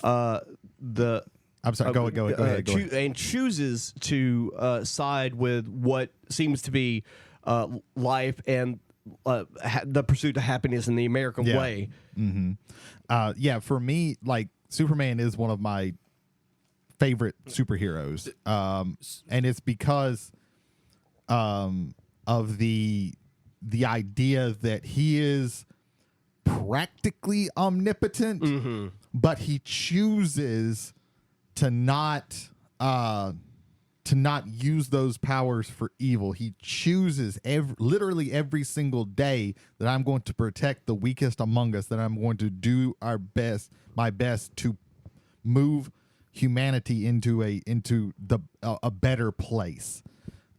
I'm sorry. Go ahead. And chooses to side with what seems to be life and the pursuit of happiness in the American way. For me, like Superman is one of my favorite superheroes, and it's because of the idea that he is practically omnipotent, but he chooses to not use those powers for evil. He chooses literally every single day that I'm going to protect the weakest among us, that I'm going to do my best to move humanity into a better place.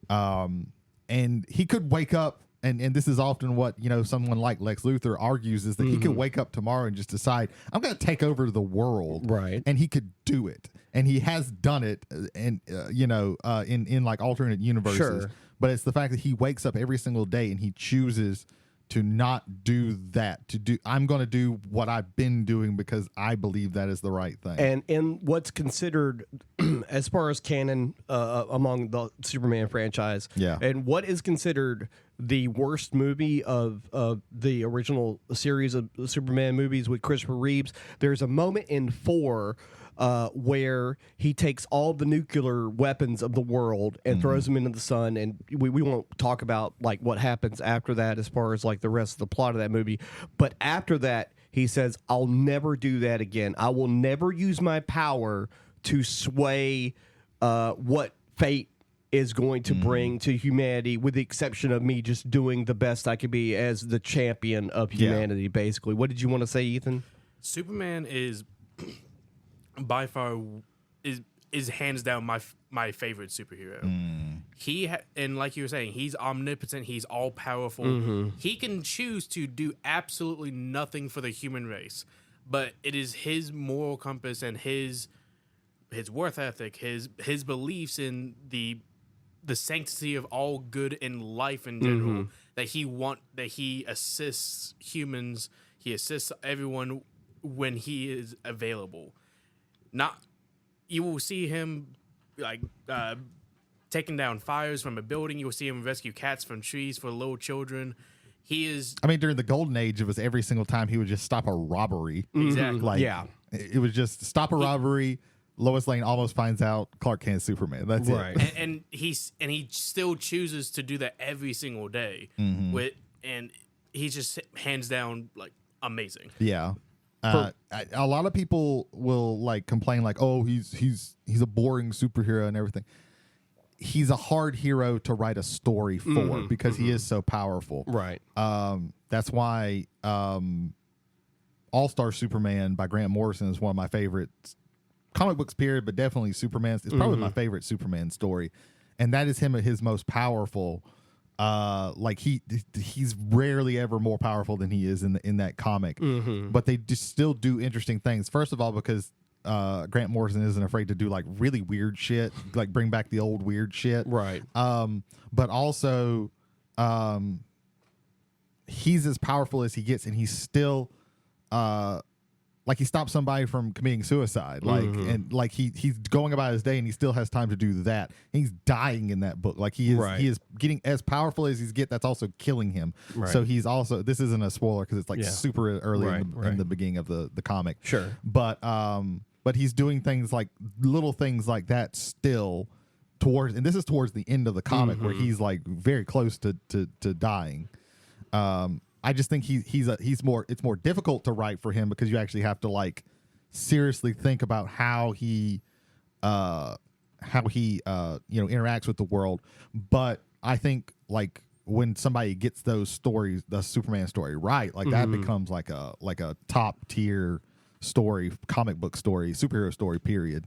And he could wake up, and this is often what someone like Lex Luthor argues, is that he could wake up tomorrow and just decide, I'm going to take over the world, right? And he could do it, and he has done it, and in like alternate universes. Sure. But it's the fact that he wakes up every single day and he chooses to not do that. I'm going to do what I've been doing because I believe that is the right thing. And in what's considered, as far as canon among the Superman franchise, and what is considered the worst movie of the original series of Superman movies with Christopher Reeves, there's a moment in 4 where he takes all the nuclear weapons of the world and throws them into the sun, and we won't talk about like what happens after that as far as like the rest of the plot of that movie, but after that he says, I'll never do that again. I will never use my power to sway what fate is going to bring to humanity, with the exception of me just doing the best I could be as the champion of humanity, basically. What did you want to say, Ethan? Superman is by far is hands down my favorite superhero. And like you were saying, he's omnipotent, he's all powerful. He can choose to do absolutely nothing for the human race, but it is his moral compass and his worth ethic, his beliefs in the sanctity of all good in life in general, that he assists humans, he assists everyone when he is available. You will see him like taking down fires from a building. You will see him rescue cats from trees for little children. He is. I mean, during the golden age, it was every single time he would just stop a robbery. Exactly. It was just stop a robbery. Lois Lane almost finds out Clark Kent's Superman. That's it. And he still chooses to do that every single day. And he's just hands down like amazing. Yeah. A lot of people will like complain like, oh, he's a boring superhero and everything. he's a hard hero to write a story for because he is so powerful. Right. That's why All-Star Superman by Grant Morrison is one of my favorites. Comic books period, but definitely Superman's. It's probably my favorite Superman story. And that is him at his most powerful. Like he's rarely ever more powerful than he is in that comic. But they just still do interesting things. First of all, because Grant Morrison isn't afraid to do like really weird shit, like bring back the old weird shit. Right. But also he's as powerful as he gets, and he's still like he stopped somebody from committing suicide, like and like he's going about his day, and he still has time to do that. And he's dying in that book, like he is getting as powerful as he's get. That's also killing him. Right. So he's also, this isn't a spoiler because it's like super early in the beginning of the comic. Sure, but he's doing things like little things like that still towards, and this is towards the end of the comic where he's like very close to dying. I just think it's more difficult to write for him because you actually have to like seriously think about how he interacts with the world. But I think like when somebody gets those stories, the Superman story right, like that becomes like a top tier story, comic book story, superhero story, period.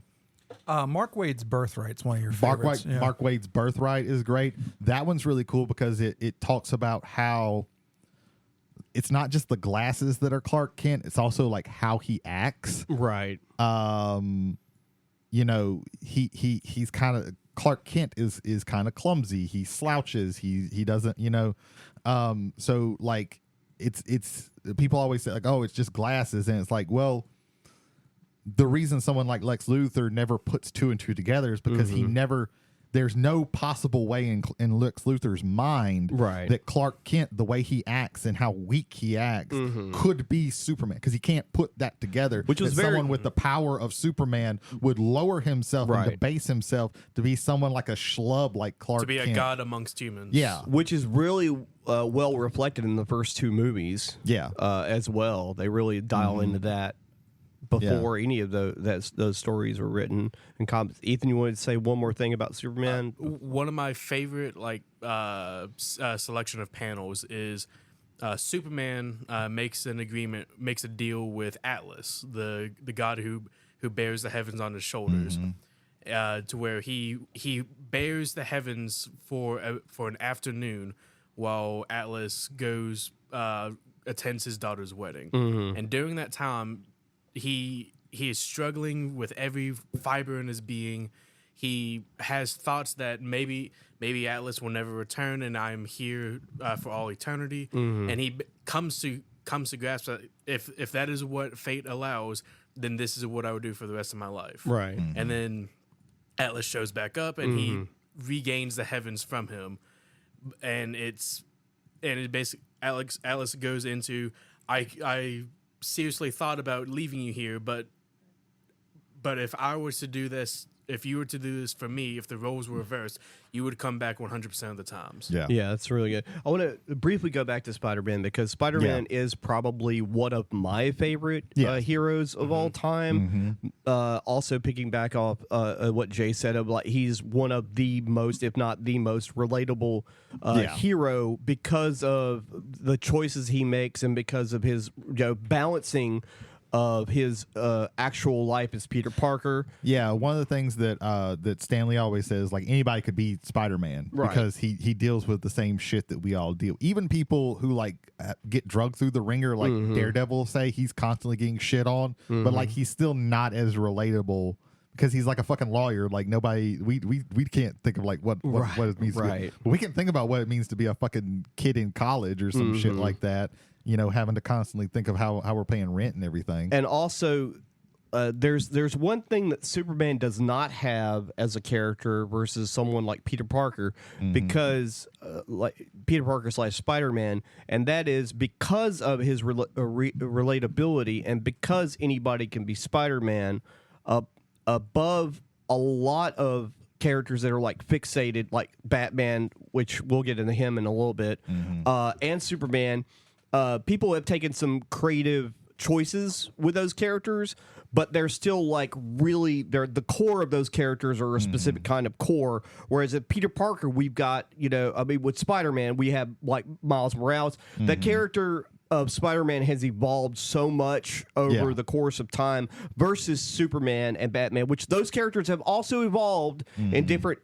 Mark Waid's Birthright's one of your favorites. Mark Waid's Birthright is great. That one's really cool because it talks about how it's not just the glasses that are Clark Kent, it's also like how he acts. Right. You know, he's kind of, Clark Kent is kind of clumsy. He slouches. He doesn't, you know. So like it's people always say like, oh, it's just glasses, and it's like, well, the reason someone like Lex Luthor never puts two and two together is because there's no possible way in Lex Luthor's mind that Clark Kent, the way he acts and how weak he acts, could be Superman, because he can't put that together. Which was someone with the power of Superman would lower himself and debase himself to be someone like a schlub like Clark Kent. To be a god amongst humans. Yeah. Which is really well reflected in the first two movies. Yeah. As well. They really dial into that before any of those stories were written in comics. Ethan, you wanted to say one more thing about Superman? One of my favorite selection of panels is Superman makes a deal with Atlas, the god who bears the heavens on his shoulders, to where he bears the heavens for an afternoon while Atlas goes attends his daughter's wedding, and during that time, he is struggling with every fiber in his being. He has thoughts that maybe Atlas will never return, and I'm here for all eternity. And he comes to grasp that if that is what fate allows, then this is what I would do for the rest of my life. Right. And then Atlas shows back up, and he regains the heavens from him, and it basically Atlas goes into I seriously thought about leaving you here, but if I was to do this, if you were to do this for me, if the roles were reversed, you would come back 100% of the times. Yeah, that's really good. I want to briefly go back to Spider-Man, because Spider-Man is probably one of my favorite heroes of all time. Also picking back off what Jay said, of like he's one of the most, if not the most relatable hero, because of the choices he makes and because of his balancing of his actual life as Peter Parker. Yeah, one of the things that Stan Lee always says, like, anybody could be Spider-Man, because he deals with the same shit that we all deal. Even people who like get drugged through the ringer, like Daredevil, say he's constantly getting shit on, but like he's still not as relatable because he's like a fucking lawyer. Like nobody, we can't think of like what it means to be. But we can think about what it means to be a fucking kid in college or some shit like that. You know, having to constantly think of how we're paying rent and everything. And also, there's one thing that Superman does not have as a character versus someone like Peter Parker, because like Peter Parker / Spider-Man, and that is because of his relatability, and because anybody can be Spider-Man, above a lot of characters that are like fixated, like Batman, which we'll get into him in a little bit, and Superman. People have taken some creative choices with those characters, but they're still like really the core of those characters are a specific kind of core. Whereas at Peter Parker, we've got, with Spider-Man, we have like Miles Morales. The character of Spider-Man has evolved so much over the course of time versus Superman and Batman, which those characters have also evolved in different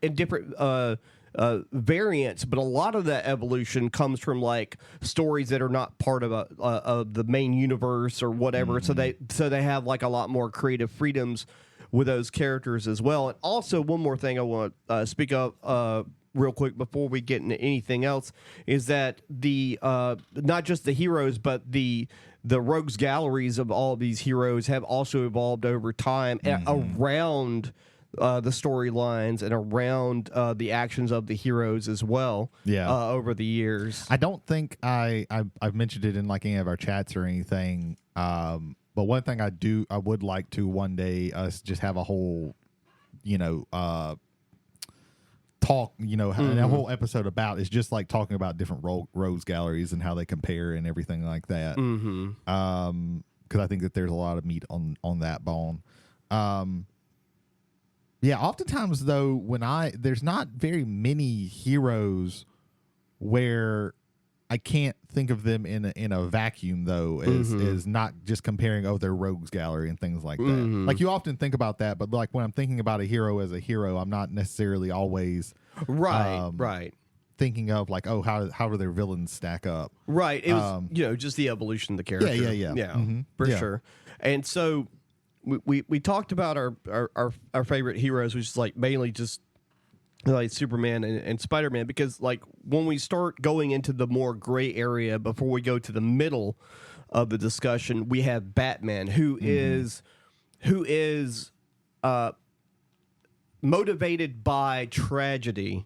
variants, but a lot of that evolution comes from like stories that are not part of the main universe or whatever. So they have like a lot more creative freedoms with those characters as well. And also, one more thing I want to speak of real quick before we get into anything else is that the not just the heroes, but the rogues galleries of all of these heroes have also evolved over time around the storylines and around the actions of the heroes as well. Over the years. I don't think I've mentioned it in like any of our chats or anything. But one thing I would like to one day us just have a whole, talk, a whole episode about is just like talking about different rogues galleries and how they compare and everything like that. Because I think that there's a lot of meat on that bone. Yeah, oftentimes though, there's not very many heroes where I can't think of them in a vacuum though, as not just comparing their rogues gallery and things like that. Like you often think about that, but like when I'm thinking about a hero as a hero, I'm not necessarily always thinking of like, how do their villains stack up? Right. It was just the evolution of the character. Yeah. For sure. And so we talked about our favorite heroes, which is like mainly just like Superman and Spider-Man, because like when we start going into the more gray area before we go to the middle of the discussion, we have Batman, who is motivated by tragedy.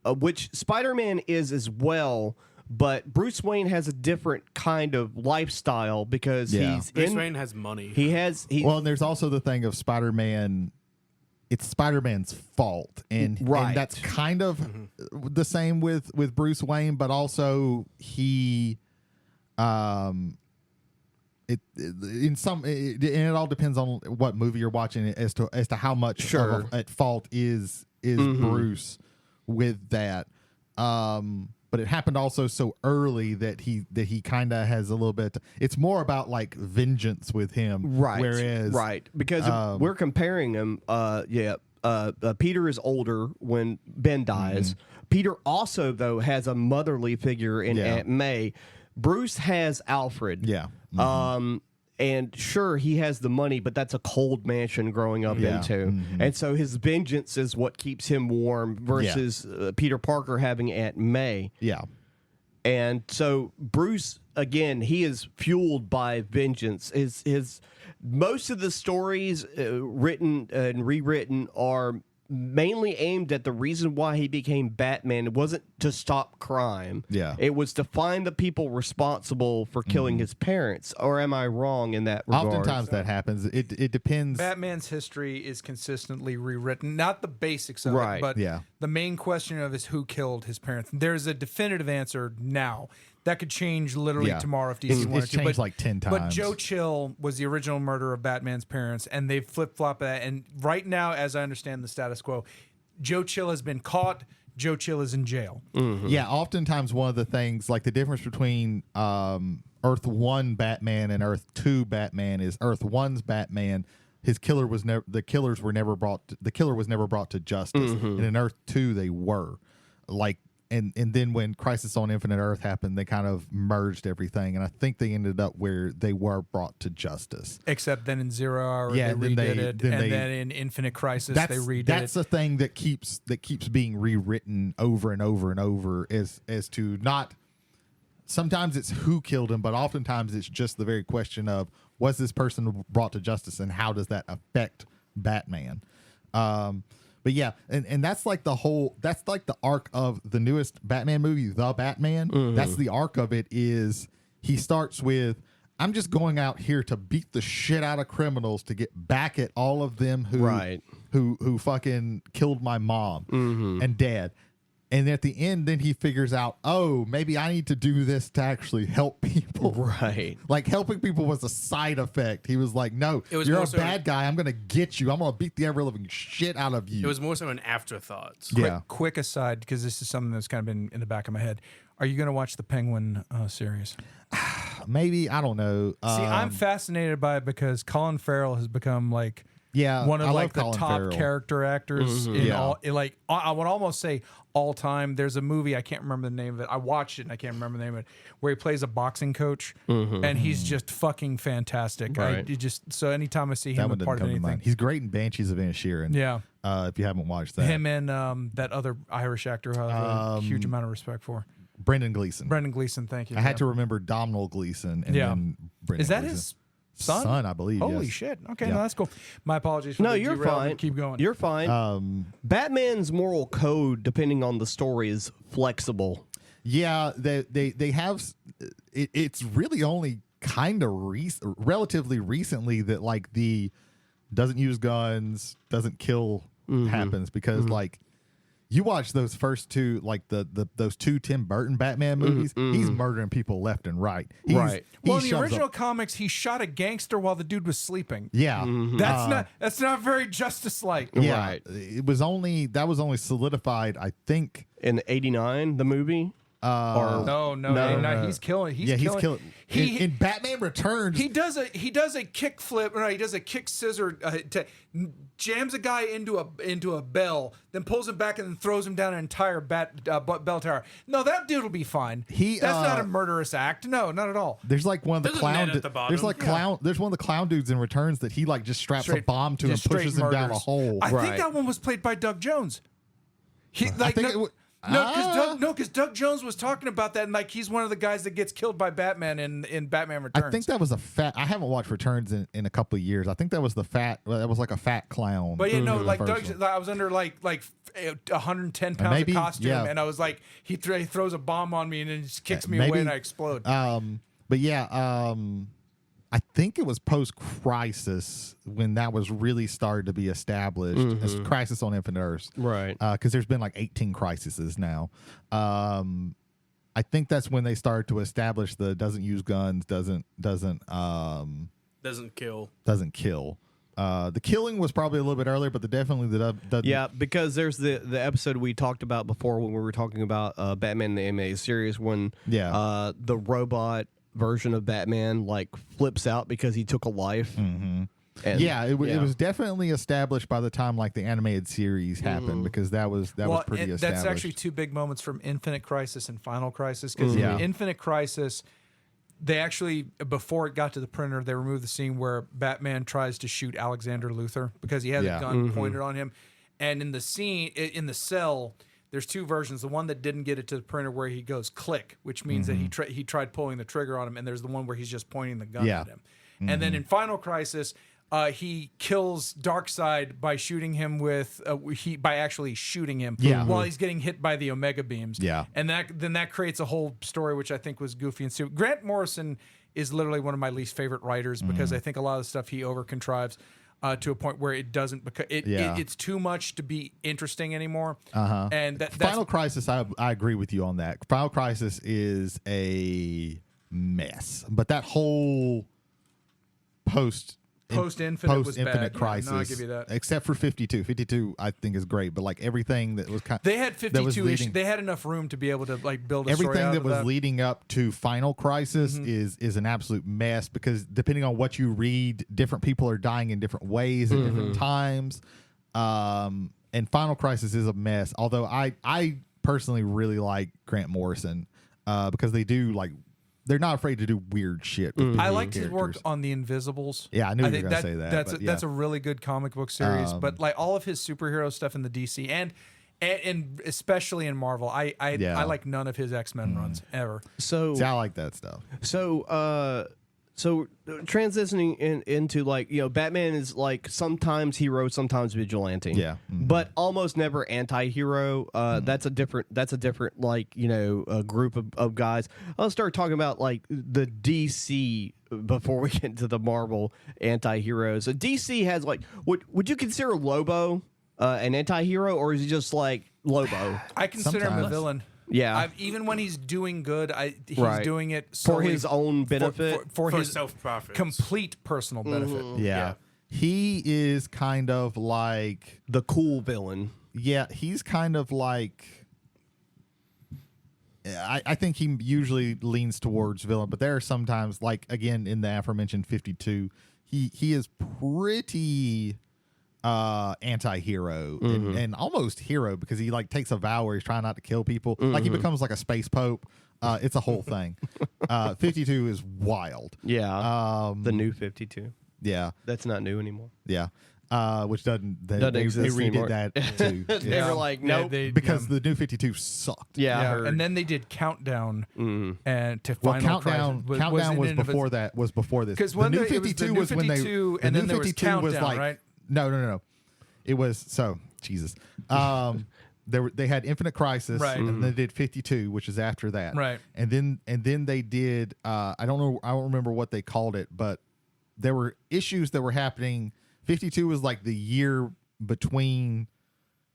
Which Spider-Man is as well. But Bruce Wayne has a different kind of lifestyle because Bruce Wayne has money. And there's also the thing of Spider-Man. It's Spider-Man's fault, and that's kind of the same with Bruce Wayne. But also it all depends on what movie you're watching as to how much at fault is Bruce with that. But it happened also so early that he kind of has a little bit. It's more about like vengeance with him, right? Whereas, because we're comparing him. Peter is older when Ben dies. Peter also though has a motherly figure in Aunt May. Bruce has Alfred. And sure, he has the money, but that's a cold mansion growing up into. And so his vengeance is what keeps him warm versus Peter Parker having Aunt May. And so Bruce, again, he is fueled by vengeance. His most of the stories written and rewritten are mainly aimed at the reason why he became Batman. It wasn't to stop crime. It was to find the people responsible for killing his parents. Or am I wrong in that regard? Oftentimes that happens. It depends. Batman's history is consistently rewritten. Not the basics of it, but the main question of is who killed his parents. There's a definitive answer now. That could change literally tomorrow if DC wanted to. It's changed like 10 times. But Joe Chill was the original murderer of Batman's parents, and they flip-flop that. And right now, as I understand the status quo, Joe Chill has been caught. Joe Chill is in jail. Yeah, oftentimes one of the things, like the difference between Earth 1 Batman and Earth 2 Batman is Earth 1's Batman, the killer was never brought to justice. And in Earth 2 they were. Like And then when Crisis on Infinite Earth happened, they kind of merged everything, and I think they ended up where they were brought to justice. Except then in Zero Hour they redid it, and then in Infinite Crisis they redid it. That's the thing that keeps being rewritten over and over and over as to not. Sometimes it's who killed him, but oftentimes it's just the very question of was this person brought to justice, and how does that affect Batman? But yeah, and that's like the arc of the newest Batman movie, The Batman. That's the arc of it. Is he starts with, I'm just going out here to beat the shit out of criminals to get back at all of them who fucking killed my mom and dad. And at the end, then he figures out, oh, maybe I need to do this to actually help people. Right. Like helping people was a side effect. He was like, no, you're a bad guy. I'm going to get you. I'm going to beat the ever living shit out of you. It was more so an afterthought. Quick aside, because this is something that's kind of been in the back of my head. Are you going to watch the Penguin series? Maybe. I don't know. See, I'm fascinated by it because Colin Farrell has become like one of like the top character actors in all. Like I would almost say all time. There's a movie, I can't remember the name of it. I watched it and I can't remember the name of it, where he plays a boxing coach and he's just fucking fantastic. Right. So anytime I see him in part of anything, he's great in Banshees of Inisherin. Yeah. If you haven't watched that, him and that other Irish actor who I have a huge amount of respect for. Brendan Gleeson. Thank you. I had to remember Domhnall Gleeson and then Brendan Is that Gleeson. his son? Son, I believe. Holy yes. shit. Okay, no, that's cool. My apologies for No, you're fine. Keep going. You're fine. Batman's moral code, depending on the story, is flexible. Yeah, they have. It's really only kind of relatively recently that like the doesn't use guns, doesn't kill happens because like. You watch those first two, like those two Tim Burton Batman movies. He's murdering people left and right. Right. Well, in the original comics, he shot a gangster while the dude was sleeping. Yeah, That's not very Justice-like. Yeah, Right. that was only solidified, I think, In '89, the movie. No, he's killing. He's killing. In Batman Returns, he does a kick flip. No, he does a kick scissor. Jams a guy into a bell, then pulls him back and then throws him down an entire bell tower. No, that dude will be fine. That's not a murderous act. No, not at all. There's like one of the There's a clown. net at the bottom. There's like clown. There's one of the clown dudes in Returns that he like just straps a bomb to and pushes him down a hole. I think that one was played by Doug Jones. Because Doug Jones was talking about that, and like he's one of the guys that gets killed by Batman in Batman Returns. I think that was I haven't watched Returns in a couple of years. I think that was that was like a fat clown. But like Doug, I was under like 110 pounds of costume, and I was like, he throws a bomb on me and then just kicks me away and I explode. I think it was post-Crisis when that was really started to be established as Crisis on Infinite Earths. Right. Because there's been like 18 crises now. I think that's when they started to establish the doesn't use guns, doesn't kill. The killing was probably a little bit earlier, but because there's the episode we talked about before when we were talking about Batman the animated series when the robot version of Batman like flips out because he took a life. It was definitely established by the time like the animated series happened because that was pretty established. That's actually two big moments from Infinite Crisis and Final Crisis because in Infinite Crisis they actually, before it got to the printer, they removed the scene where Batman tries to shoot Alexander Luthor because he has a gun pointed on him, and in the scene in the cell there's two versions. The one that didn't get it to the printer where he goes click, which means that he tried pulling the trigger on him, and there's the one where he's just pointing the gun at him. And then in Final Crisis, he kills Darkseid by shooting him by actually shooting him while he's getting hit by the Omega beams. And that creates a whole story which I think was goofy and stupid. Grant Morrison is literally one of my least favorite writers because I think a lot of the stuff he over contrives. To a point where it doesn't because it's too much to be interesting anymore. And that's Final Crisis, I agree with you on that. Final Crisis is a mess, but that whole post Infinite was bad. Crisis, No, I'll give you that. Except for 52. 52 I think is great, but like everything that was they had 52 issues. They had enough room to be able to like build a story everything out that of was that. leading up to Final Crisis is an absolute mess because depending on what you read, different people are dying in different ways at different times. And Final Crisis is a mess. Although I personally really like Grant Morrison because they do like. They're not afraid to do weird shit. With I liked his work on The Invisibles. Yeah, I knew you were going to say that. That's a really good comic book series. But like all of his superhero stuff in the DC and especially in Marvel, I like none of his X-Men runs ever. So I like that stuff. So transitioning into like Batman is like sometimes hero, sometimes vigilante. But almost never anti-hero. That's a different like a group of guys. I'll start talking about like the DC before we get into the Marvel anti-heroes. So DC has like would you consider Lobo an anti-hero, or is he just like Lobo. I consider him a Sometimes. villain. Yeah. Even when he's doing good, he's Right. doing it For solely his own benefit. for For his self-profit. complete personal benefit. Yeah. He is kind of like, The cool villain. yeah, he's kind of like, I think he usually leans towards villain, but there are sometimes, like, again, in the aforementioned 52, he is pretty anti-hero and almost hero, because he like takes a vow where he's trying not to kill people. Like he becomes like a space pope. It's a whole thing. 52 is wild. Yeah. The new 52. Yeah. That's not new anymore. Yeah. Which doesn't they exist redid anymore. that too. They Yeah. were like, Yeah, nope. Because the new 52 sucked. Yeah, I Yeah, heard. and then they did Countdown and to Well, Final Countdown Crisis. Countdown in was and of before its- that. Was before this. Because The when new it was the 52 new was when they 52, the and new then there was 52 was Countdown, like right? no. It was so Jesus. They had Infinite Crisis, Right. and then they did 52, which is after that, Right. And then they did I don't remember what they called it, but there were issues that were happening. 52 was like the year between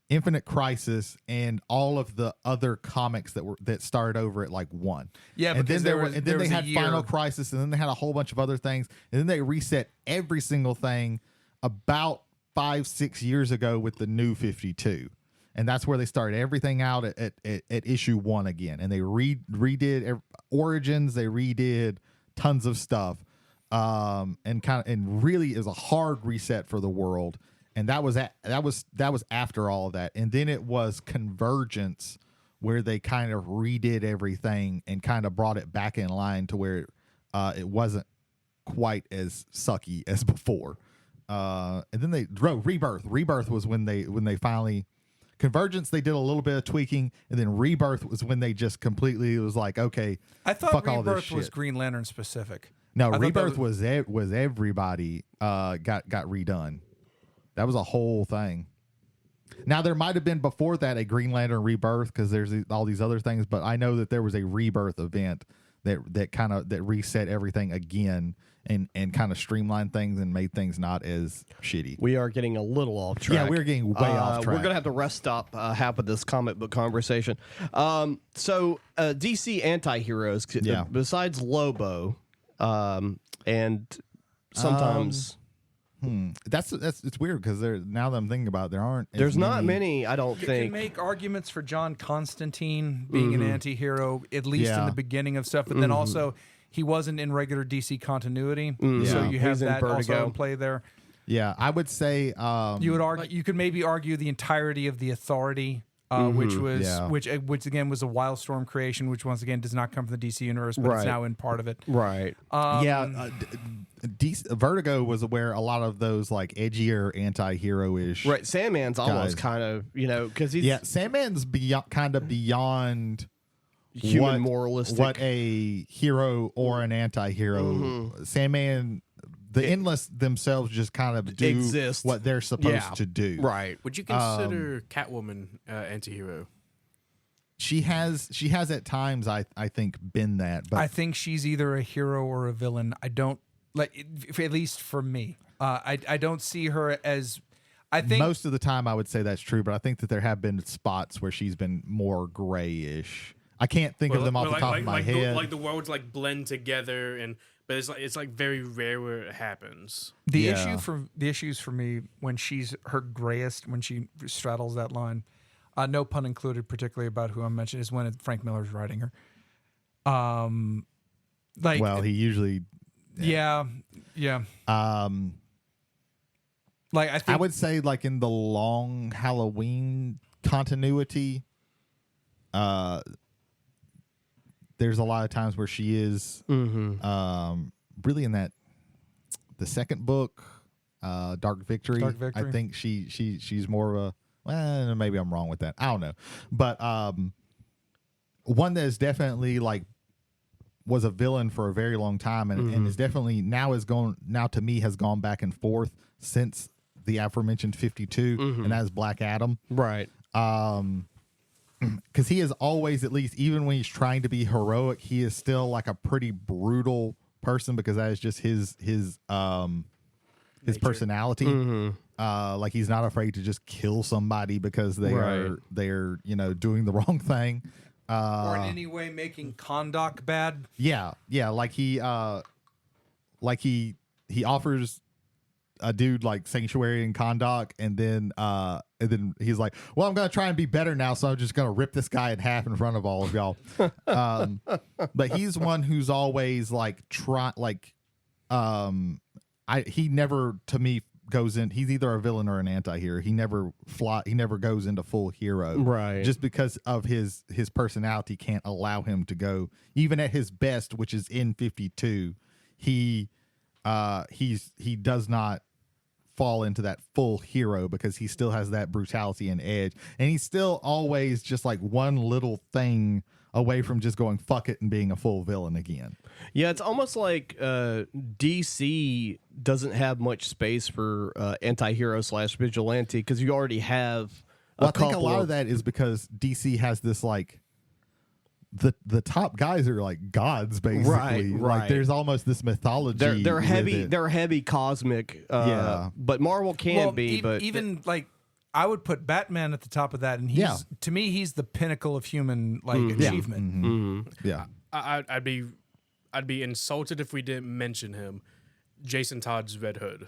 Infinite Crisis and all of the other comics that started over at like 1. Yeah, and because then there was- and there then they was a had year- Final Crisis, and then they had a whole bunch of other things, and then they reset every single thing about 5-6 years ago with the new 52. And that's where they started everything out at issue 1 again. And they redid Origins, they redid tons of stuff. And really is a hard reset for the world. And that was after all of that. And then it was Convergence, where they kind of redid everything and kind of brought it back in line to where it wasn't quite as sucky as before. And then they wrote Rebirth. Rebirth was when they finally Convergence. They did a little bit of tweaking, and then Rebirth was when they just completely was like, okay, I thought fuck all this Rebirth was shit. Green Lantern specific. No, I thought Rebirth that was everybody got redone. That was a whole thing. Now there might have been before that a Green Lantern Rebirth, because there's all these other things, but I know that there was a Rebirth event that reset everything again and kind of streamlined things and made things not as shitty. We are getting a little off track. Yeah, we're getting way off track. We're going to have to rest stop half of this comic book conversation. So DC anti-heroes, besides Lobo, and sometimes... That's it's weird, because now that I'm thinking about it, there's not many, I don't You think. can make arguments for John Constantine being an anti-hero, at least in Yeah. the beginning of stuff, but then also he wasn't in regular DC continuity, so Yeah. you have He's in that also Vertigo. in play there. Yeah, I would say You would argue, you could maybe argue the entirety of the Authority, which was Yeah. which again was a Wildstorm creation, which once again does not come from the DC universe, but Right. it's now in part of it. Right. Vertigo was where a lot of those like edgier anti-hero-ish. Right. Sandman's almost Guys. kind of, because he's Yeah, Sandman's kind of beyond human moralistic. what a hero or an anti-hero. Sandman, the Endless themselves just kind of do Exist. what they're supposed Yeah. to do. Right. Would you consider Catwoman anti-hero? She has at times I think been that, but I think she's either a hero or a villain. I don't at least for me. I don't see her as. I think most of the time I would say that's true, but I think that there have been spots where she's been more grayish. I can't think of them off the top of my head. Like the worlds like blend together, but it's like very rare where it happens. the Yeah. issues for me when she's her grayest, when she straddles that line, no pun included, particularly about who I'm mentioning, is when Frank Miller's writing her. Well, he usually yeah. Like I think I would say like in the long Halloween continuity, there's a lot of times where she is really in that the second book, Dark Victory. Dark Victory. I think she's more of a, well, maybe I'm wrong with that. I don't know. But one that is definitely like was a villain for a very long time and is definitely now to me has gone back and forth since the aforementioned 52, and that is Black Adam. Right. Because he is always, at least even when he's trying to be heroic, he is still like a pretty brutal person, because that is just his personality. Like he's not afraid to just kill somebody because they're doing the wrong thing. Or in any way making conduct bad. Yeah. Like he offers a dude like sanctuary and conduct, and then he's like, well, I'm gonna try and be better now, so I'm just gonna rip this guy in half in front of all of y'all. But he's one who's always like he never, to me, goes in. He's either a villain or an anti-hero. He never goes into full hero, right? Just because of his personality can't allow him to go even at his best, which is in 52. He does not fall into that full hero because he still has that brutality and edge, and he's still always just like one little thing away from just going fuck it and being a full villain again. Yeah, it's almost like DC doesn't have much space for anti-hero / vigilante because you already have I think a lot of that is because DC has this like the top guys are like gods basically. Right. Like there's almost this mythology. They're heavy. They're heavy cosmic. But Marvel can be. But even like I would put Batman at the top of that, and to me he's the pinnacle of human achievement. Mm-hmm. Yeah. I'd be insulted if we didn't mention him. Jason Todd's Red Hood.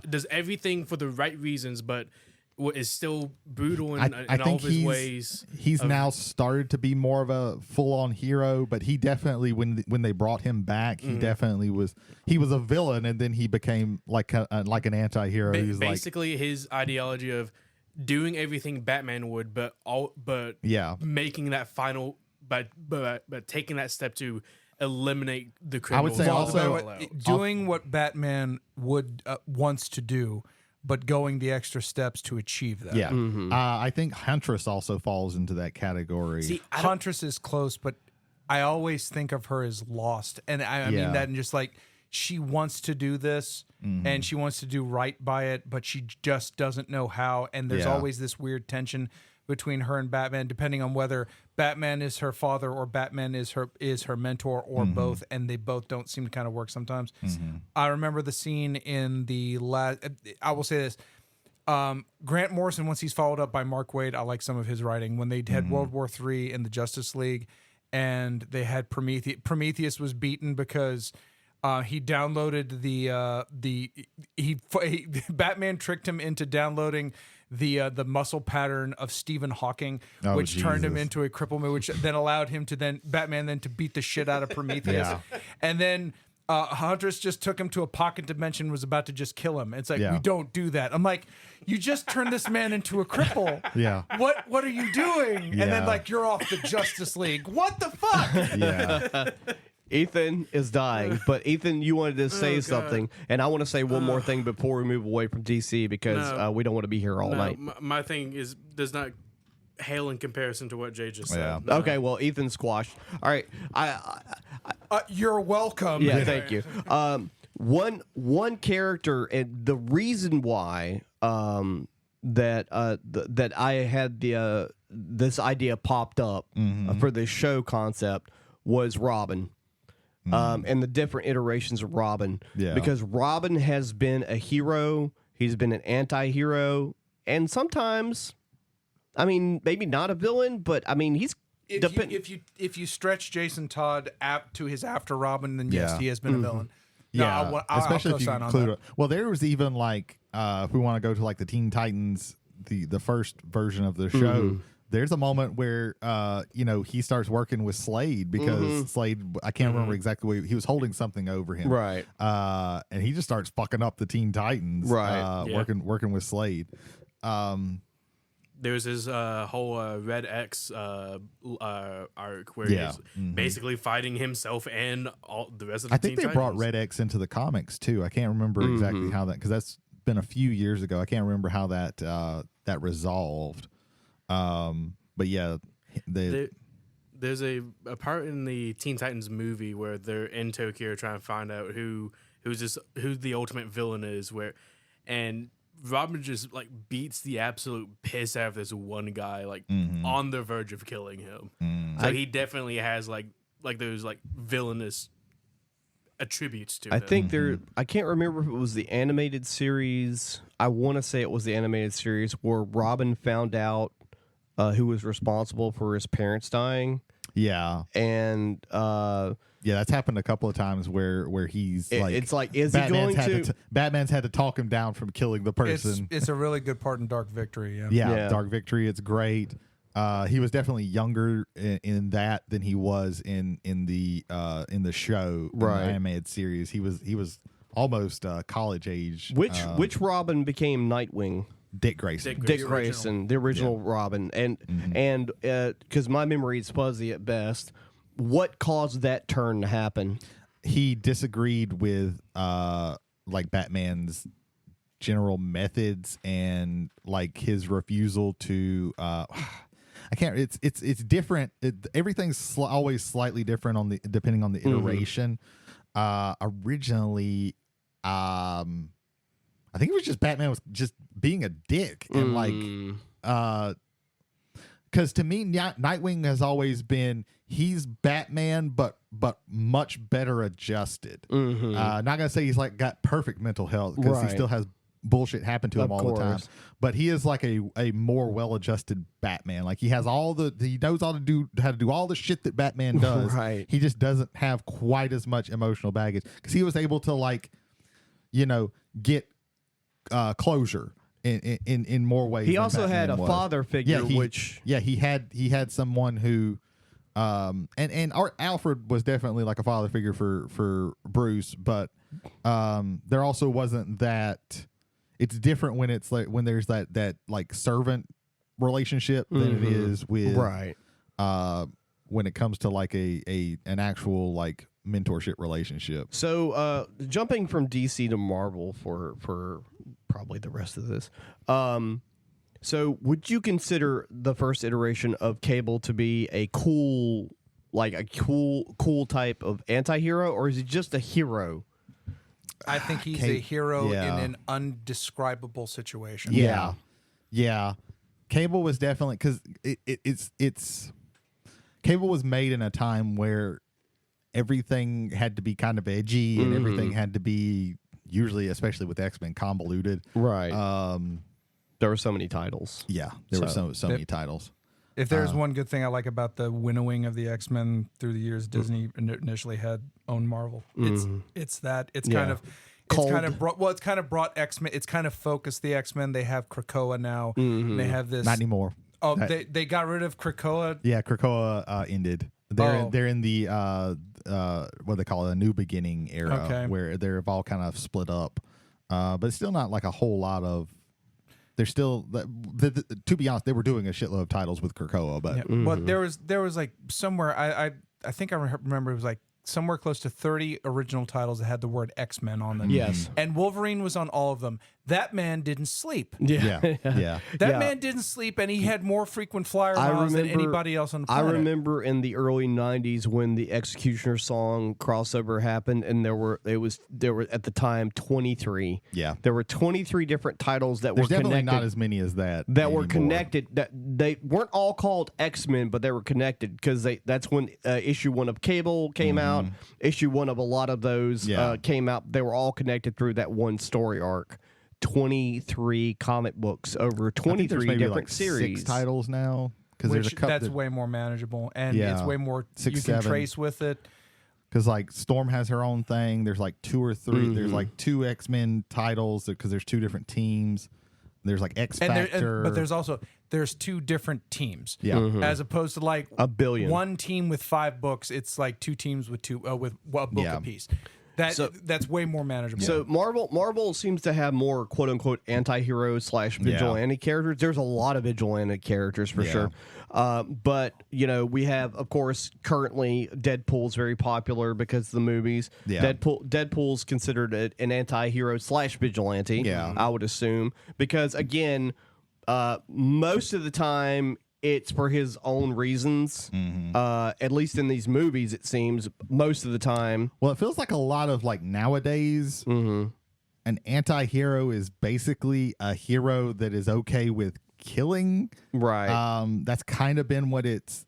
Does everything for the right reasons, but is still brutal in all of his ways. He's now started to be more of a full-on hero, but he definitely, when they brought him back, he definitely was. He was a villain, and then he became like an anti-hero. Basically, his ideology of doing everything Batman would, but making that final, but taking that step to eliminate the criminals. I would say also doing what Batman would wants to do, but going the extra steps to achieve that. Yeah. I think Huntress also falls into that category. See, Huntress is close, but I always think of her as lost. And I mean that, and just like she wants to do this and she wants to do right by it, but she just doesn't know how. And there's always this weird tension between her and Batman, depending on whether Batman is her father or Batman is her mentor or both, and they both don't seem to kind of work sometimes. I remember the scene in the last. I will say this: Grant Morrison, once he's followed up by Mark Waid, I like some of his writing. When they had World War III in the Justice League, and they had Prometheus. Prometheus was beaten because he downloaded Batman tricked him into downloading the muscle pattern of Stephen Hawking, which turned him into a cripple, which then allowed him to Batman to beat the shit out of Prometheus. And then Huntress just took him to a pocket dimension, was about to just kill him. It's like, we don't do that. I'm like, you just turned this man into a cripple. What are you doing? And then like, you're off the Justice League. What the fuck? Ethan is dying, but Ethan, you wanted to say something, and I want to say one more thing before we move away from DC because we don't want to be here all night. My thing does not hail in comparison to what Jay just said. No. Okay, well, Ethan squashed. All right, you're welcome. Yeah, thank you. One character, and the reason why that I had this idea popped up for this show concept was Robin. And the different iterations of Robin. Because Robin has been a hero, he's been an anti-hero, and sometimes, I mean, maybe not a villain, but I mean, he's... If you stretch Jason Todd to his after Robin, then yes, he has been a villain. No, especially if you include it. Well, there was even like, if we want to go to like the Teen Titans, the first version of the show, there's a moment where he starts working with Slade because Slade, I can't remember exactly what he was holding something over him, right? And he just starts fucking up the Teen Titans, right? Working with Slade. There's his whole Red X arc where he's basically fighting himself and all the rest of the I think they brought Red X into the comics too. I can't remember exactly how that, because that's been a few years ago. I can't remember how that resolved. But yeah, there's a part in the Teen Titans movie where they're in Tokyo trying to find out who the ultimate villain is, and Robin just like beats the absolute piss out of this one guy, like on the verge of killing him. So he definitely has like those like villainous attributes to I him. think I can't remember if it was the animated series. I want to say it was the animated series where Robin found out who was responsible for his parents dying. Yeah. And yeah, that's happened a couple of times where he's like, it's like, is Batman's he going to? Batman's had to talk him down from killing the person. It's a really good part in Dark Victory. Yeah, Dark Victory. It's great. He was definitely younger in that than he was in the show, right? In the animated series. He was almost college age. Which Robin became Nightwing? Dick Grayson. Dick Grayson, the original Robin, and because my memory is fuzzy at best. What caused that turn to happen? He disagreed with like Batman's general methods and like his refusal to. I can't. It's different. Everything's always slightly different depending on the iteration. Originally, I think it was just Batman was just being a dick and because to me Nightwing has always been he's Batman but much better adjusted. Not gonna say he's like got perfect mental health because he still has bullshit happen to him all the time, but he is like a more well-adjusted Batman. Like he has he knows how to do all the shit that Batman does. Right. He just doesn't have quite as much emotional baggage because he was able to like get closure in more ways. He also Batman had a father figure, he had someone who and Alfred was definitely like a father figure for Bruce, but there also wasn't that. It's different when it's like when there's that like servant relationship than it is with when it comes to like an actual like mentorship relationship. So jumping from DC to Marvel for probably the rest of this. So would you consider the first iteration of Cable to be a cool type of anti-hero, or is he just a hero? I think he's a hero in an undescribable situation. Yeah. Cable was definitely because it's Cable was made in a time where everything had to be kind of edgy and everything had to be usually, especially with X-Men, convoluted. Right. There were so many titles. Yeah, there were so many titles. If there's one good thing I like about the winnowing of the X-Men through the years, Disney initially had owned Marvel. It's kind of brought X-Men. It's kind of focused the X-Men. They have Krakoa now. They have this. Not anymore. Oh, they got rid of Krakoa. Yeah, Krakoa ended. They're in the what they call it, a new beginning era, where they're all kind of split up. But it's still not like a whole lot of. There's still, to be honest, they were doing a shitload of titles with Krakoa, but but there was like somewhere I think I remember it was like somewhere close to 30 original titles that had the word X-Men on them. Yes. And Wolverine was on all of them. That man didn't sleep. Yeah. That man didn't sleep, and he had more frequent flyer miles than anybody else on the planet. I remember in the early 90s when the Executioner song crossover happened, and there were at the time 23. Yeah. There were 23 different titles that were connected. There's definitely not as many as that. That were connected. That they weren't all called X-Men, but they were connected because that's when issue 1 of Cable came out. Issue 1 of a lot of those came out. They were all connected through that one story arc. 23 comic books over 23 different like series. 6 titles now, because there's a couple. That's way more manageable, and it's way more you can trace with it. Because like Storm has her own thing. There's like 2 or 3. There's like 2 X-Men titles because there's 2 different teams. There's like X Factor, but there's 2 different teams. Yeah, as opposed to like a billion. One team with 5 books. It's like 2 teams with a book apiece. That's way more manageable. So Marvel seems to have more quote unquote anti-hero / vigilante characters. There's a lot of vigilante characters for sure. But we have, of course, currently Deadpool's very popular because of the movies. Yeah. Deadpool's considered an anti-hero / vigilante. Yeah. I would assume, because again, most of the time it's for his own reasons. At least in these movies, it seems most of the time. Well, it feels like a lot of like nowadays, an anti-hero is basically a hero that is okay with killing. Right. That's kind of been what it's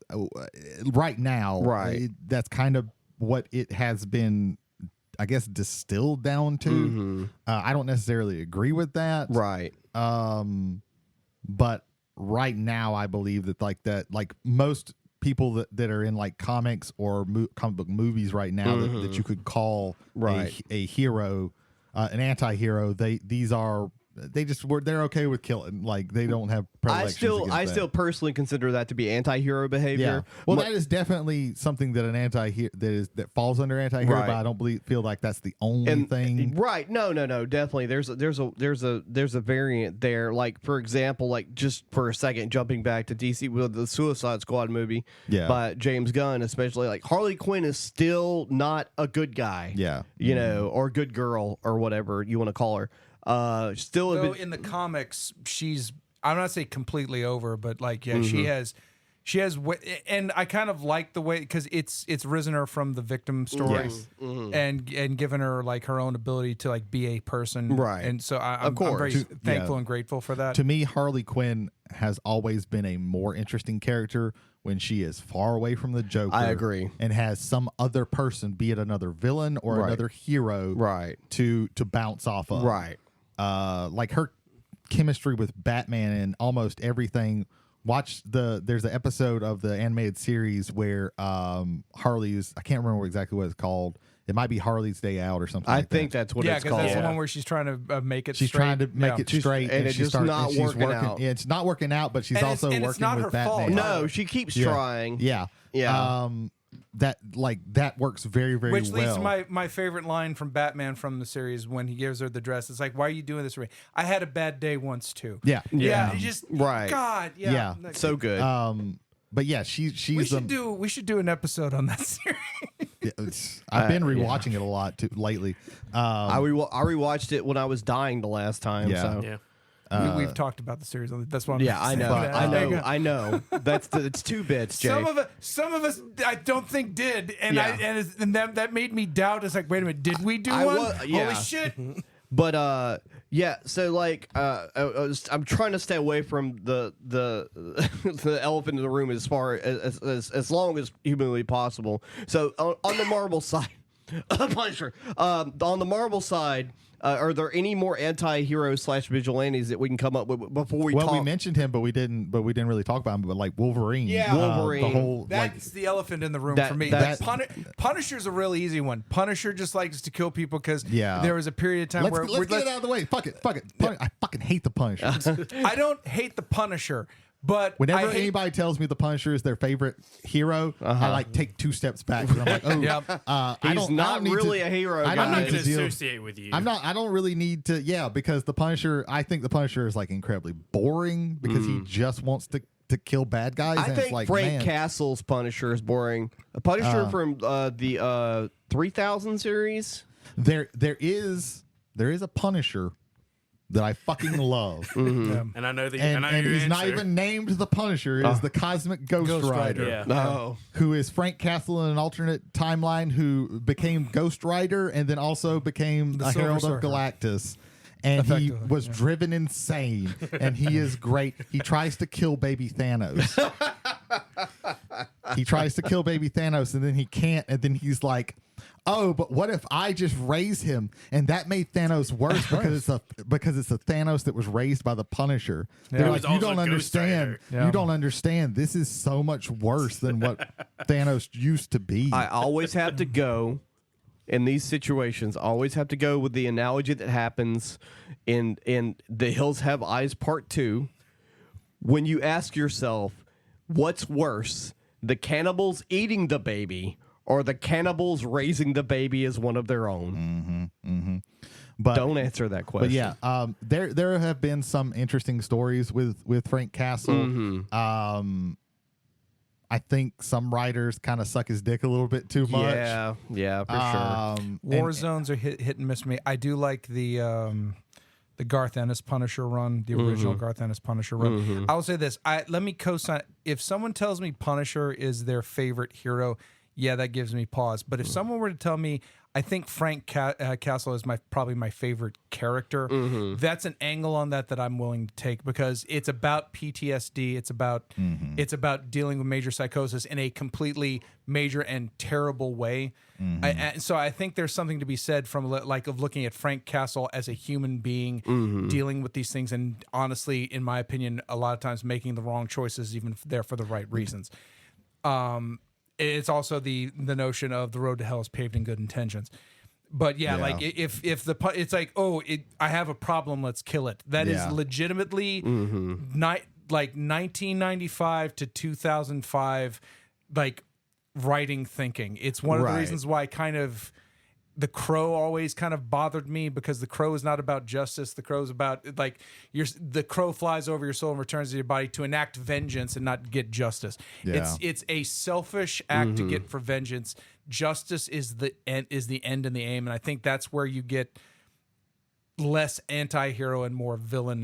right now. Right. That's kind of what it has been I guess, distilled down to. I don't necessarily agree with that. Right. But right now, I believe that most people that are in like comics or comic book movies right now that you could call a hero, an anti-hero, they're okay with killing. Like they don't have predilections. I still personally consider that to be anti-hero behavior. Yeah. Well, that is definitely something that an anti-hero that falls under anti-hero, Right. but I don't feel like that's the only thing. Right. No, definitely. There's a variant there. Like, for example, like just for a second, jumping back to DC with the Suicide Squad movie by James Gunn, especially, like Harley Quinn is still not a good guy. Yeah. You know, or good girl or whatever you want to call her. Still So in the comics, I'm not saying completely over, but like, she has, and I kind of like the way, because it's risen her from the victim story and given her like her own ability to like be a person. Right. And so I'm very thankful and grateful for that. To me, Harley Quinn has always been a more interesting character when she is far away from the Joker. I agree. And has some other person, be it another villain or another hero, to bounce off of. Right. Like her chemistry with Batman and almost everything. There's an episode of the animated series where Harley's, I can't remember exactly what it's called. It might be Harley's Day Out or something. I think that's what it's called. Yeah, because that's the one where she's trying to make it. She's straight. trying to make it straight, and it's just not working out. Yeah, it's not working out, but she's also working with Batman. Fault. No, she keeps trying. Yeah. That works very, very well. Which leads to my favorite line from Batman from the series when he gives her the dress. It's like, why are you doing this for me? I had a bad day once too. Yeah. Just right. God. Yeah. So good. But yeah, she's. We should do an episode on that series. I've been rewatching it a lot too lately. I rewatched it when I was dying the last time. Yeah. So. Yeah. We've talked about the series. That's what I'm I know. I know. It's 2 bits, Jay. Some of us, I don't think did, and that made me doubt. It's like, wait a minute, did we do one? Holy shit! But so like I'm trying to stay away from the the elephant in the room as far as long as humanly possible. So on the Marvel side, Punisher. On the Marvel side. Are there any more anti-heroes / vigilantes that we can come up with before we talk? Well, we mentioned him, but we didn't really talk about him. But like Wolverine, Wolverine, the whole that's the elephant in the room for me. Punisher's a really easy one. Punisher just likes to kill people because there was a period of time where let's get it out of the way. Fuck it. I fucking hate the Punisher. I don't hate the Punisher. But whenever anybody tells me the Punisher is their favorite hero, I like take 2 steps back. I'm like, he's not really a hero. I'm not going to associate with you. I don't really need to. Yeah, because the Punisher. I think the Punisher is like incredibly boring because he just wants to kill bad guys. I think like, Frank Castle's Punisher is boring. A Punisher from the 3000 series. There is a Punisher that I fucking love. And I know that and he's not even named the Punisher. It is the Cosmic Ghost Rider. Yeah. Who is Frank Castle in an alternate timeline who became Ghost Rider and then also became a Herald of Galactus. And he was driven insane. And he is great. He tries to kill baby Thanos. And then he can't. And then he's like, oh, but what if I just raise him? And that made Thanos worse because it's a Thanos that was raised by the Punisher. They're like, you don't understand. You don't understand. This is so much worse than what Thanos used to be. I always have to go in these situations. Always have to go with the analogy that happens in The Hills Have Eyes Part 2. When you ask yourself, what's worse, the cannibals eating the baby or the cannibals raising the baby as one of their own? But don't answer that question. But yeah, there have been some interesting stories with Frank Castle. I think some writers kind of suck his dick a little bit too much. Yeah, for sure. War zones are hit and miss me. I do like the Garth Ennis Punisher run, the original Garth Ennis Punisher run. I will say this: let me co-sign. If someone tells me Punisher is their favorite hero, yeah, that gives me pause. But if someone were to tell me I think Frank Castle is probably my favorite character. That's an angle on that I'm willing to take because it's about PTSD. It's about dealing with major psychosis in a completely major and terrible way. So I think there's something to be said from of looking at Frank Castle as a human being dealing with these things, and honestly, in my opinion, a lot of times making the wrong choices, even if they're for the right reasons. It's also the notion of the road to hell is paved in good intentions. But like if it's like, I have a problem, let's kill it. That is legitimately 1995 to 2005, like writing thinking. It's one of the reasons why The Crow always kind of bothered me because The Crow is not about justice. The Crow is about the crow flies over your soul and returns to your body to enact vengeance and not get justice. Yeah. It's a selfish act to get for vengeance. Justice is the end and the aim, and I think that's where you get less anti-hero and more villain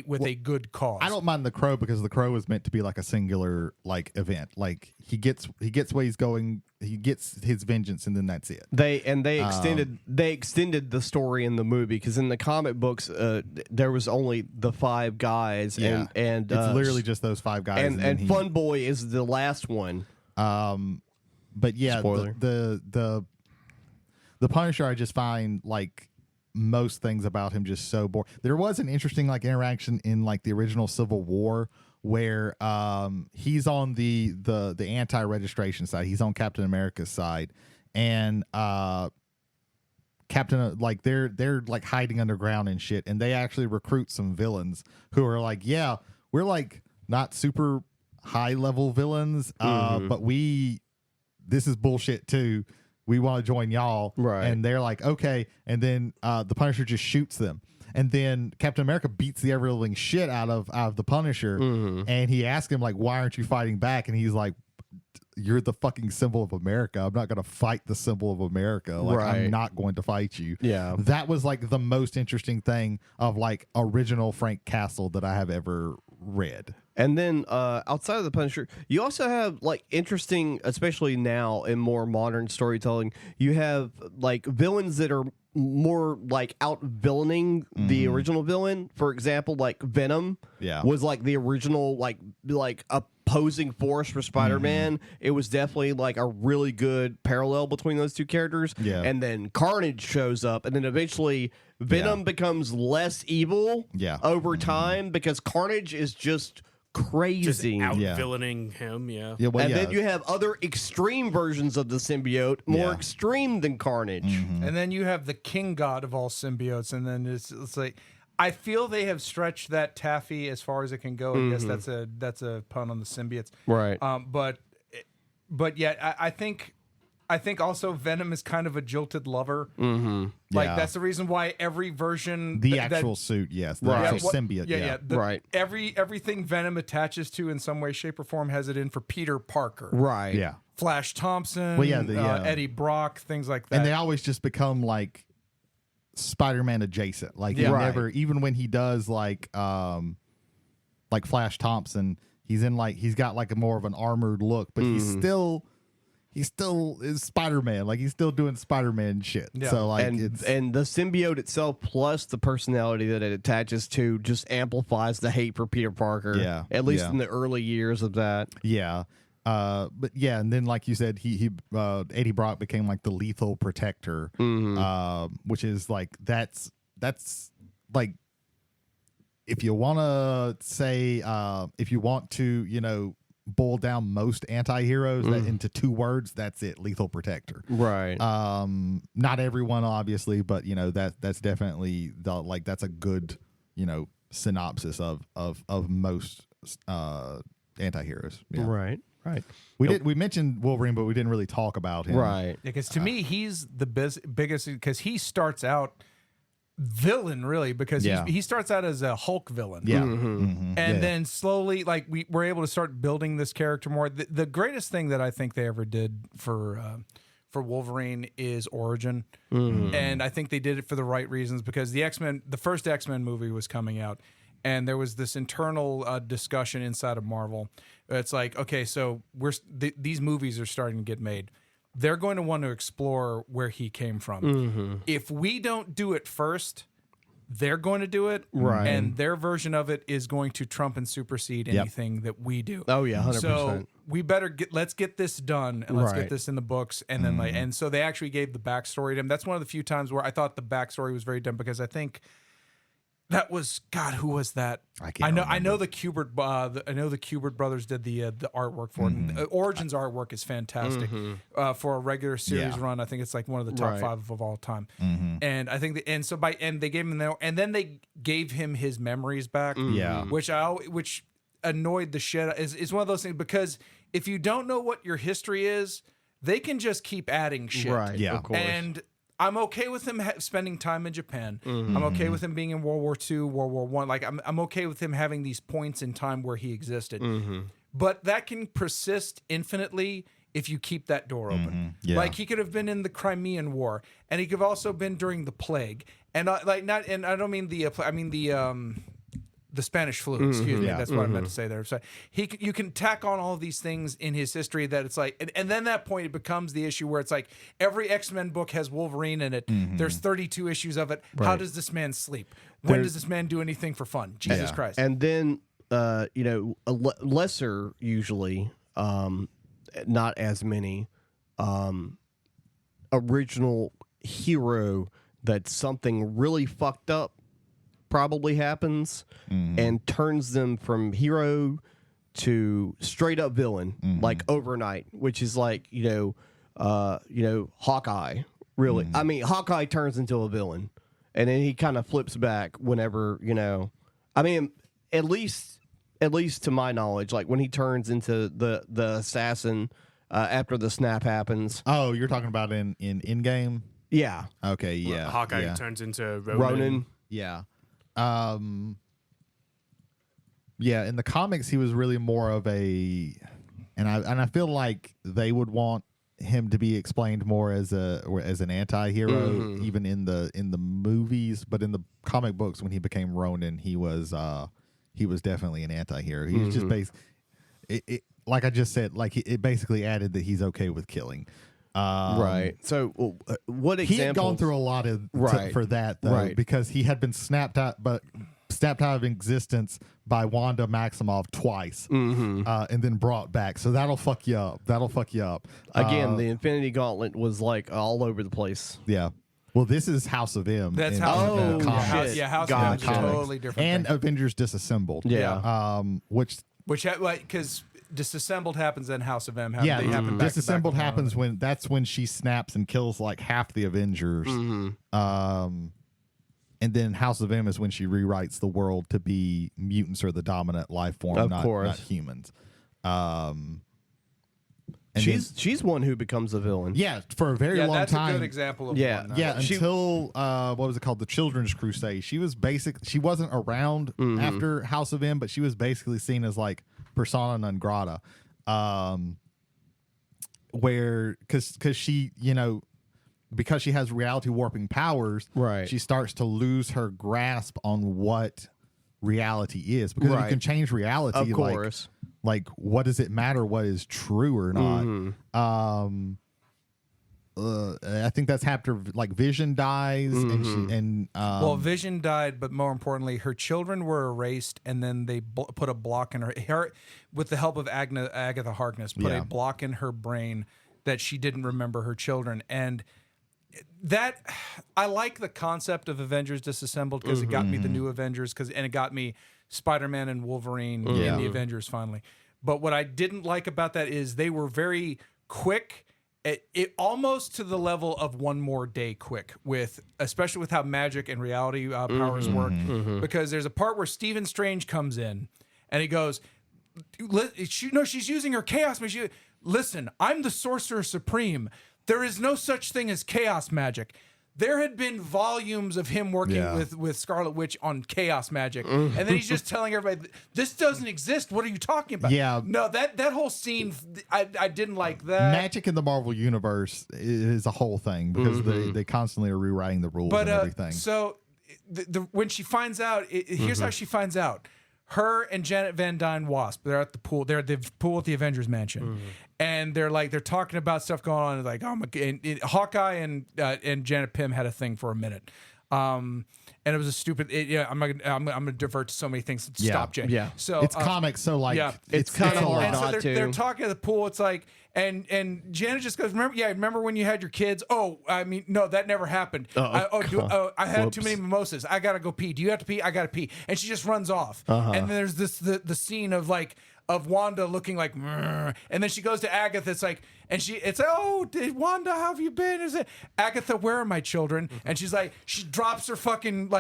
with a good cause. I don't mind The Crow because The Crow is meant to be like a singular event. Like he gets where he's going, he gets his vengeance, and then that's it. They extended the story in the movie because in the comic books there was only the 5 guys and it's literally just those 5 guys and Fun Boy is the last one. But yeah, Spoiler. The Punisher, I just find like most things about him just so boring. There was an interesting interaction in the original Civil War where he's on the anti-registration side. He's on Captain America's side, and Captain they're hiding underground and shit, and they actually recruit some villains who are we're not super high level villains, but this is bullshit too. We want to join y'all. Right. And they're like, okay. And then the Punisher just shoots them. And then Captain America beats the ever-living shit out of the Punisher. And he asks him, why aren't you fighting back? And he's like, you're the fucking symbol of America. I'm not going to fight the symbol of America. I'm not going to fight you. Yeah. That was the most interesting thing of original Frank Castle that I have ever read. And then outside of the Punisher, you also have interesting, especially now in more modern storytelling, you have villains that are more out villaining the original villain. For example, Venom was the original opposing force for Spider-Man. It was definitely a really good parallel between those two characters. Yeah. And then Carnage shows up, and then eventually Venom becomes less evil over time because Carnage is just crazy. Just out-villaining him, Then you have other extreme versions of the symbiote, more extreme than Carnage. And then you have the king god of all symbiotes, and then it's I feel they have stretched that taffy as far as it can go. I guess that's a pun on the symbiotes, right? But yeah, I think also Venom is kind of a jilted lover. That's the reason why every version the actual suit, actual symbiote, everything Venom attaches to in some way, shape, or form has it in for Peter Parker, right? Yeah, Flash Thompson, Eddie Brock, things like that, and they always just become Spider-Man adjacent. Never, even when he does Flash Thompson, he's got a more of an armored look, but he still is Spider-Man. He's still doing Spider-Man shit. Yeah. So and the symbiote itself plus the personality that it attaches to just amplifies the hate for Peter Parker. Yeah. At least in the early years of that. Yeah. But yeah, and then like you said, he Eddie Brock became the lethal protector, which is that's if you want to say if you want to boil down most anti-heroes into 2 words, that's it: lethal protector. Right. Not everyone, obviously, but that's definitely that's a good synopsis of most anti-heroes. Yeah. Right. We mentioned Wolverine, but we didn't really talk about him. Right. Because to me, he's the biggest because he starts out villain really because he starts out as a Hulk villain. Yeah. And then slowly we were able to start building this character more. The greatest thing that I think they ever did for Wolverine is origin. And I think they did it for the right reasons because the first X-Men movie was coming out. And there was this internal discussion inside of Marvel. It's okay, so these movies are starting to get made. they're going to want to explore where he came from. If we don't do it first, they're going to do it, and their version of it is going to trump and supersede anything that we do. Oh yeah, 100%. So we better let's get this done, and let's get this in the books, and then and so they actually gave the backstory to him. That's one of the few times where I thought the backstory was very done, because I think that was, God, who was that? I know the Kubert. I know the Kubert brothers did the artwork for it. Origins artwork is fantastic for a regular series run. I think it's like one of the top 5 of all time. And I think they gave him and then they gave him his memories back. Which annoyed the shit. Is one of those things, because if you don't know what your history is, they can just keep adding shit. Right. Yeah. Of course. And I'm okay with him spending time in Japan. I'm okay with him being in World War II, World War I. Like I'm okay with him having these points in time where he existed. But that can persist infinitely if you keep that door open. Like he could have been in the Crimean War, and he could have also been during the plague. And I don't mean the Spanish flu, excuse me. That's what I meant to say there. So you can tack on all of these things in his history that it's like, and then that point it becomes the issue where it's like every X-Men book has Wolverine in it. There's 32 issues of it. How does this man sleep? When does this man do anything for fun? Jesus Christ. And then, lesser usually, not as many, original hero that something really fucked up probably happens and turns them from hero to straight up villain like overnight, which is like Hawkeye. Really, I mean, Hawkeye turns into a villain, and then he kind of flips back whenever I mean, at least to my knowledge, like when he turns into the assassin after the snap happens. Oh, you're talking about in Endgame? Yeah. Okay. Yeah. Hawkeye turns into Ronin. Yeah. In the comics he was really more of a, and I feel like they would want him to be explained more as an anti-hero even in the movies, but in the comic books when he became Ronin, he was definitely an anti-hero. He was just like I just said, like it basically added that he's okay with killing. Right. So, what examples? He had gone through a lot of for that though, because he had been snapped out of existence by Wanda Maximoff twice, and then brought back. So that'll fuck you up. Again, the Infinity Gauntlet was like all over the place. Yeah. Well, this is House of M. That's House of M. House of M is totally different. And thing. Avengers Disassembled. Yeah. Which because Disassembled happens in House of M. They happen Disassembled happens when she snaps and kills like half the Avengers. And then House of M is when she rewrites the world to be mutants or the dominant life form, not humans. She's one who becomes a villain. Yeah, for a very long time. That's a good example of one. Until what was it called? The Children's Crusade. She wasn't around after House of M, but she was basically seen as like persona non grata. Because she, because she has reality warping powers, she starts to lose her grasp on what reality is, because you can change reality. Of course. Like what does it matter what is true or not? I think that's after like Vision dies, and Vision died, but more importantly, her children were erased, and then they put a block in her with the help of Agatha Harkness, put a block in her brain that she didn't remember her children. And that, I like the concept of Avengers Disassembled, because it got me the new Avengers, and it got me Spider-Man and Wolverine in the Avengers finally. But what I didn't like about that is they were very quick. It almost to the level of One More Day quick, especially with how magic and reality powers work. Because there's a part where Stephen Strange comes in and he goes, she's using her chaos machine. Listen, I'm the Sorcerer Supreme. There is no such thing as chaos magic. There had been volumes of him working with Scarlet Witch on chaos magic, and then he's just telling everybody, "This doesn't exist. What are you talking about?" Yeah, no, that whole scene, I didn't like that. Magic in the Marvel universe is a whole thing, because they constantly are rewriting the rules and everything. So when she finds out, here's how she finds out. her and Janet Van Dyne Wasp. They're at the pool. They're at the pool at the Avengers Mansion, and they're talking about stuff going on. Like, oh my, Hawkeye and Janet Pym had a thing for a minute. And it was a stupid. I'm gonna divert to so many things. Stop, Jay. Yeah. So it's comics, so like it's kind of hard and so not to. they're talking at the pool. It's like, and Janet just goes, remember when you had your kids? Oh, I mean, no, that never happened. I had too many mimosas. I gotta go pee. Do you have to pee? I gotta pee. And she just runs off. And then there's the scene of Wanda looking like, and then she goes to Agatha. It's like, oh, Wanda, how have you been? Is it Agatha? Where are my children? And she's like, she drops her fucking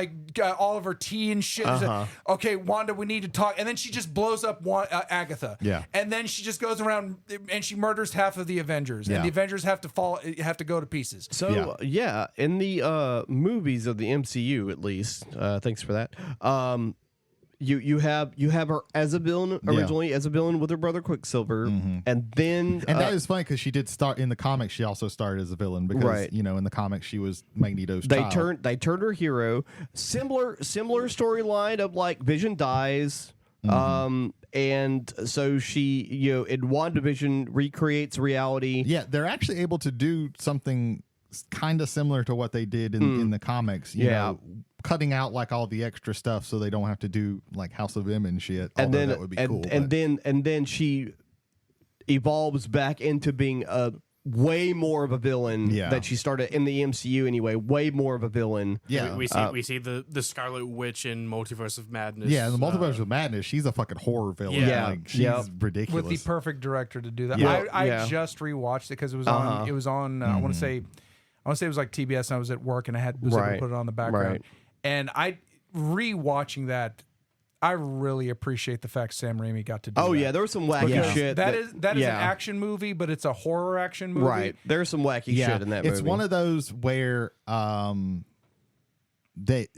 all of her tea and shit. Like, okay, Wanda, we need to talk. And then she just blows up Agatha. Yeah. And then she just goes around and she murders half of the Avengers. And the Avengers have to go to pieces. So in the movies of the MCU, at least, thanks for that. You have her as a villain originally, as a villain with her brother Quicksilver, and then that is funny because she did start in the comics. She also started as a villain because in the comics she was Magneto's child. They turned her hero. Similar storyline of like Vision dies, and so she in WandaVision recreates reality. Yeah, they're actually able to do something kind of similar to what they did in the comics. You know, cutting out like all the extra stuff so they don't have to do like House of M and shit. And then that would be cool. And then she evolves back into being a way more of a villain that she started in the MCU anyway. Way more of a villain. Yeah, we see the Scarlet Witch in Multiverse of Madness. Yeah, in the Multiverse of Madness, she's a fucking horror villain. Yeah. Like, she's ridiculous. With the perfect director to do that. Yeah. I just rewatched it because it was on. It was on. I want to say it was like TBS. And I was at work and I was able to put it on the background. Right. And rewatching that, I really appreciate the fact Sam Raimi got to do that. Oh yeah, there was some wacky shit. That is an action movie, but it's a horror action movie. Right. There's some wacky shit in that movie. It's one of those where they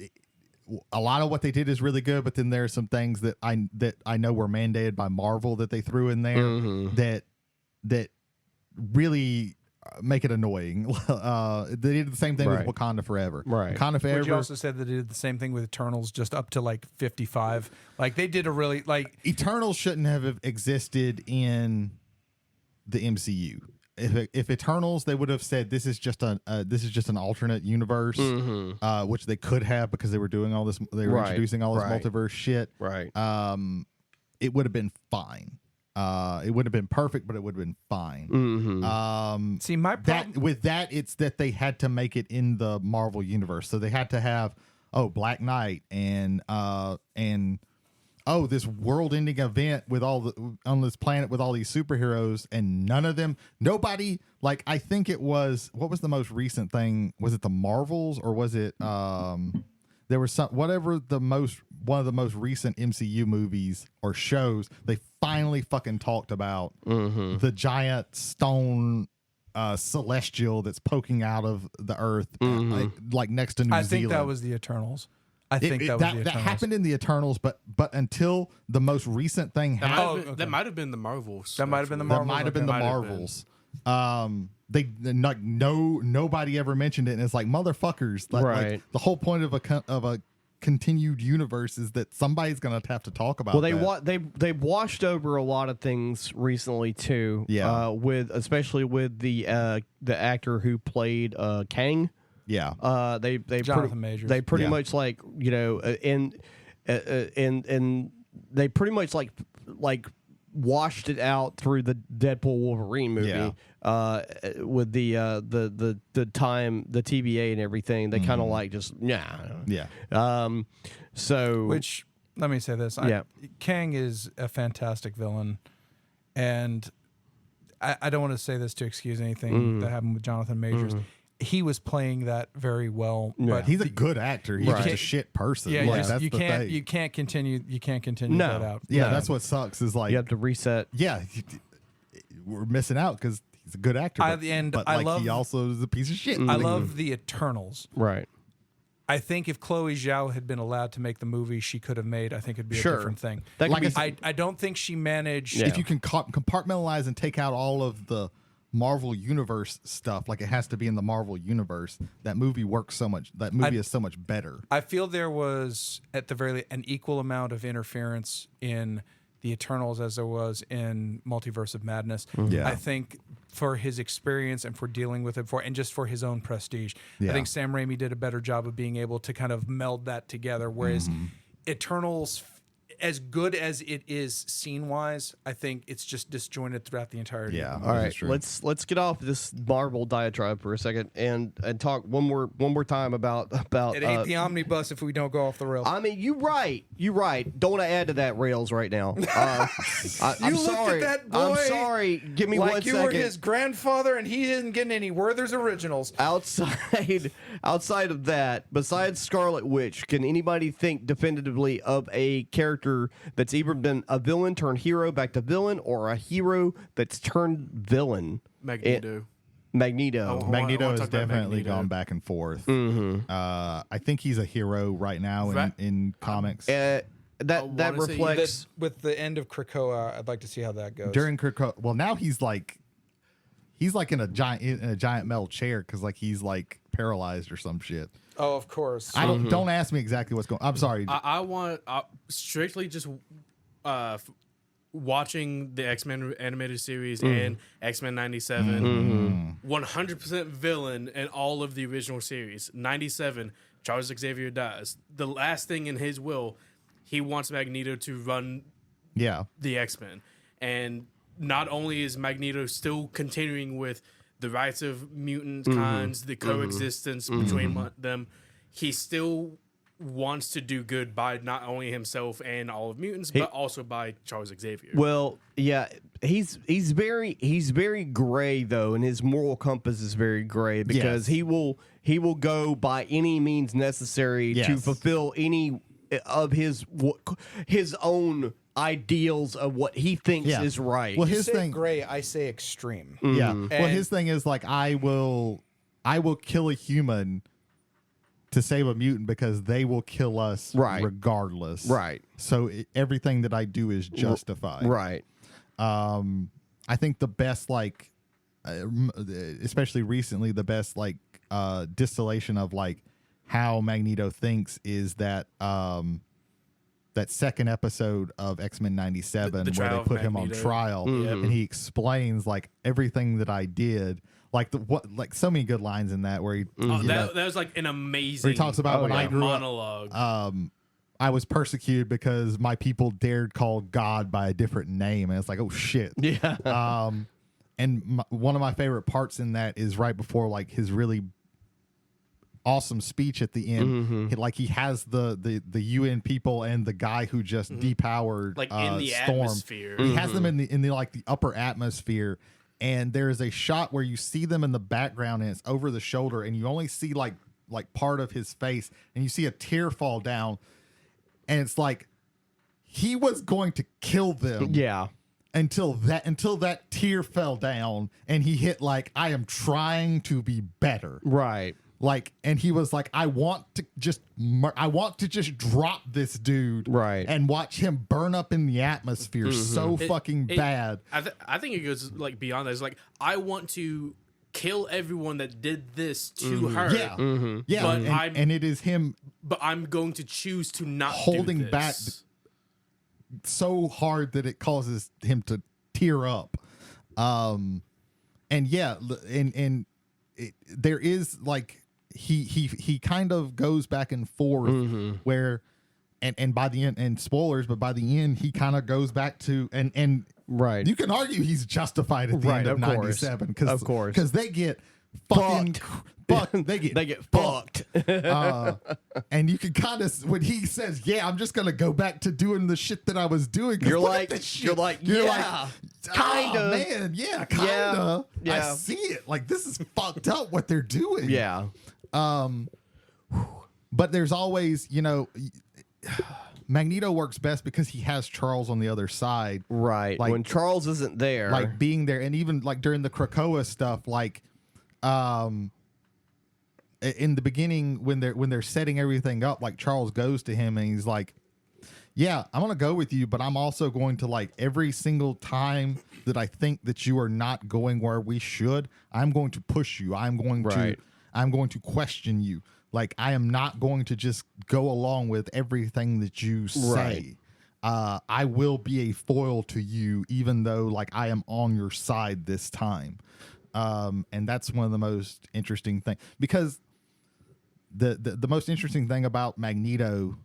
a lot of what they did is really good, but then there's some things that I know were mandated by Marvel that they threw in there that really make it annoying. They did the same thing with Wakanda Forever. Right. Wakanda Forever. But you also said that they did the same thing with Eternals, just up to like 55. Like they did a really Eternals shouldn't have existed in the MCU. If Eternals, they would have said this is just an alternate universe, which they could have because they were doing all this. They were introducing all this multiverse shit. Right. It would have been fine. It would have been perfect, but it would have been fine. See, my problem with that, it's that they had to make it in the Marvel universe, so they had to have Black Knight and this world-ending event with on this planet with all these superheroes, and nobody. Like, I think it was, what was the most recent thing? Was it the Marvels or was it there was one of the most recent MCU movies or shows, they finally fucking talked about the giant stone celestial that's poking out of the earth, like next to New Zealand. I think that was the Eternals. I think that was the Eternals. That happened in the Eternals, but until the most recent thing happened, that might have been the Marvels. That might have been the Marvels. That might have been the Marvels. Nobody ever mentioned it, and it's like, motherfuckers. Like the whole point of a continued universe is that somebody's gonna have to talk about. Well, they've washed over a lot of things recently too. Yeah, especially with the actor who played Kang. Yeah, they Jonathan Majors. They pretty much like and they pretty much like washed it out through the Deadpool Wolverine movie with the time, the TVA and everything. They kind of like just so which, let me say this, Kang is a fantastic villain, and I don't want to say this to excuse anything that happened with Jonathan Majors. He was playing that very well, but he's a good actor. He's just a shit person. Yeah, that's you the can't thing. you can't continue that out. Yeah, that's what sucks. Is like you have to reset. Yeah, we're missing out because he's a good actor. He also is a piece of shit. I love the Eternals. Right. I think if Chloe Zhao had been allowed to make the movie she could have made, I think it'd be a different thing. That I don't think she managed. If you can compartmentalize and take out all of the Marvel Universe stuff, like it has to be in the Marvel Universe, that movie works so much. That movie is so much better. I feel there was, at the very least, an equal amount of interference in the Eternals as there was in Multiverse of Madness. Yeah. I think for his experience and for dealing with it, and just for his own prestige, I think Sam Raimi did a better job of being able to kind of meld that together. Whereas Eternals, as good as it is scene wise, I think it's just disjointed throughout the entirety. Yeah. All right, let's get off this Marvel diatribe for a second and talk one more time about It ain't the omnibus if we don't go off the rails. I mean, you're right. Don't want to add to that rails right now. I'm looked sorry. at that boy I'm sorry. Give me like 1 you second. were his grandfather and he didn't get any Werther's originals. Outside of that, besides Scarlet Witch, can anybody think definitively of a character that's either been a villain turned hero back to villain, or a hero that's turned villain? Magneto. Magneto has talk about definitely Magneto. gone back and forth. I think he's a hero right now in comics. That reflects With the end of Krakoa, I'd like to see how that goes. During Krakoa, well, now he's like in a giant metal chair because like he's like paralyzed or some shit. Oh, of course. I don't ask me exactly what's going. I'm sorry. I want strictly just watching the X-Men animated series and X-Men 97. 100% villain in all of the original series. 97, Charles Xavier dies. The last thing in his will, he wants Magneto to run the X-Men. And not only is Magneto still continuing with the rights of mutant kinds, the coexistence between them, he still wants to do good by not only himself and all of mutants, but also by Charles Xavier. Well, yeah, he's very gray though, and his moral compass is very gray because he will go by any means necessary to fulfill any of his own ideals of what he thinks is right. Well, You his say thing, gray, I say extreme. yeah. Well, his thing is like I will kill a human to save a mutant because they will kill us regardless. Right. So everything that I do is justified. Right. I think the best like, especially recently, the best like distillation of like how Magneto thinks is that that second episode of X-Men 97 where they put him on trial and he explains like everything that I did. Like so many good lines in that where he that was like an amazing. Where he talks about when I grew monologue. up, I was persecuted because my people dared call God by a different name, and it's like, oh shit. Yeah. And one of my favorite parts in that is right before like his really awesome speech at the end. He has the UN people and the guy who just depowered like in the Storm. atmosphere. He has them in the like the upper atmosphere. And there is a shot where you see them in the background and it's over the shoulder and you only see like part of his face and you see a tear fall down and it's like he was going to kill them. Yeah. Until that tear fell down and he hit like, I am trying to be better. Right. Like, and he was like, I want to just drop this dude, right, and watch him burn up in the atmosphere fucking bad. I think it goes like beyond that. It's like I want to kill everyone that did this to her. Yeah, yeah, but and it is him. But I'm going to choose to not holding do this. back so hard that it causes him to tear up. And yeah, and there is like. He kind of goes back and forth where and by the end, and spoilers, but by the end he kind of goes back to and right. You can argue he's justified at the end of 97 because they get fucking fucked. They get fucked. And you can kind of when he says, "Yeah, I'm just gonna go back to doing the shit that I was doing." You're like, yeah, kind of, man, yeah, kind of. Yeah. I see it. Like this is fucked up what they're doing. Yeah. But there's always, Magneto works best because he has Charles on the other side. Right. Like, when Charles isn't there. Like being there. And even like during the Krakoa stuff, like in the beginning when they're setting everything up, like Charles goes to him and he's like, yeah, I'm going to go with you, but I'm also going to, like, every single time that I think that you are not going where we should, I'm going to push you. I'm going to question you. Like, I am not going to just go along with everything that you say. I will be a foil to you, even though, like, I am on your side this time. And that's one of the most interesting things, because the most interesting thing about Magneto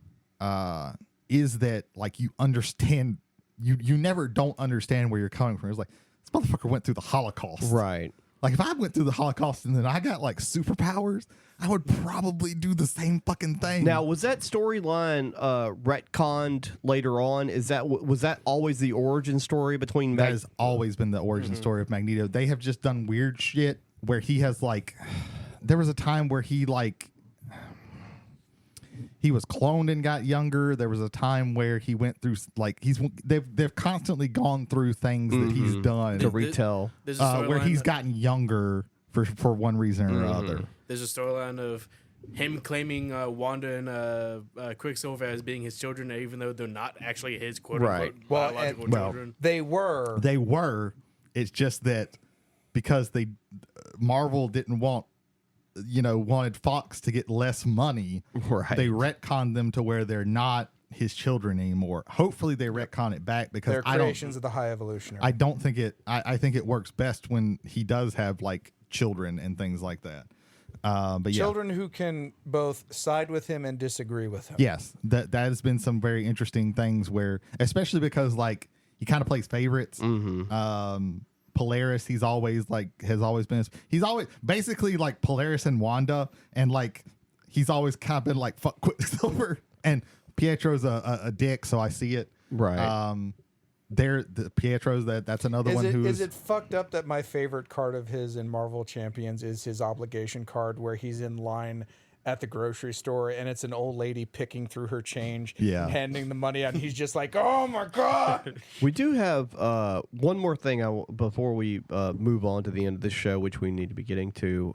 is that, like, you understand, you never don't understand where you're coming from. It's like, this motherfucker went through the Holocaust. Right. Like, if I went through the Holocaust and then I got, like, superpowers, I would probably do the same fucking thing. Now, was that storyline retconned later on? Was that always the origin story between That has always been the origin story of Magneto. They have just done weird shit where he has, like, there was a time where he, like, he was cloned and got younger. There was a time where he went through, like, they've constantly gone through things that he's done to retell, where he's gotten younger for one reason or another. There's a storyline of him claiming Wanda and Quicksilver as being his children, even though they're not actually his quote-unquote biological children. They were. They were. It's just that because Marvel didn't wanted Fox to get less money, right, they retconned them to where they're not his children anymore. Hopefully they retcon it back, because they're creations of the High Evolutionary. I don't think I think it works best when he does have, like, children and things like that. But children who can both side with him and disagree with him. Yes, that has been some very interesting things where, especially because, like, he kind of plays favorites. Polaris, has always been, he's always basically like Polaris and Wanda, and, like, he's always kind of been like, fuck Quicksilver, and Pietro's a dick, so I see it. Right. Pietro's that's another one who is it fucked up that my favorite card of his in Marvel Champions is his obligation card, where he's in line at the grocery store and it's an old lady picking through her change, handing the money out, and he's just like, oh my god. We do have one more thing before we move on to the end of the show, which we need to be getting to.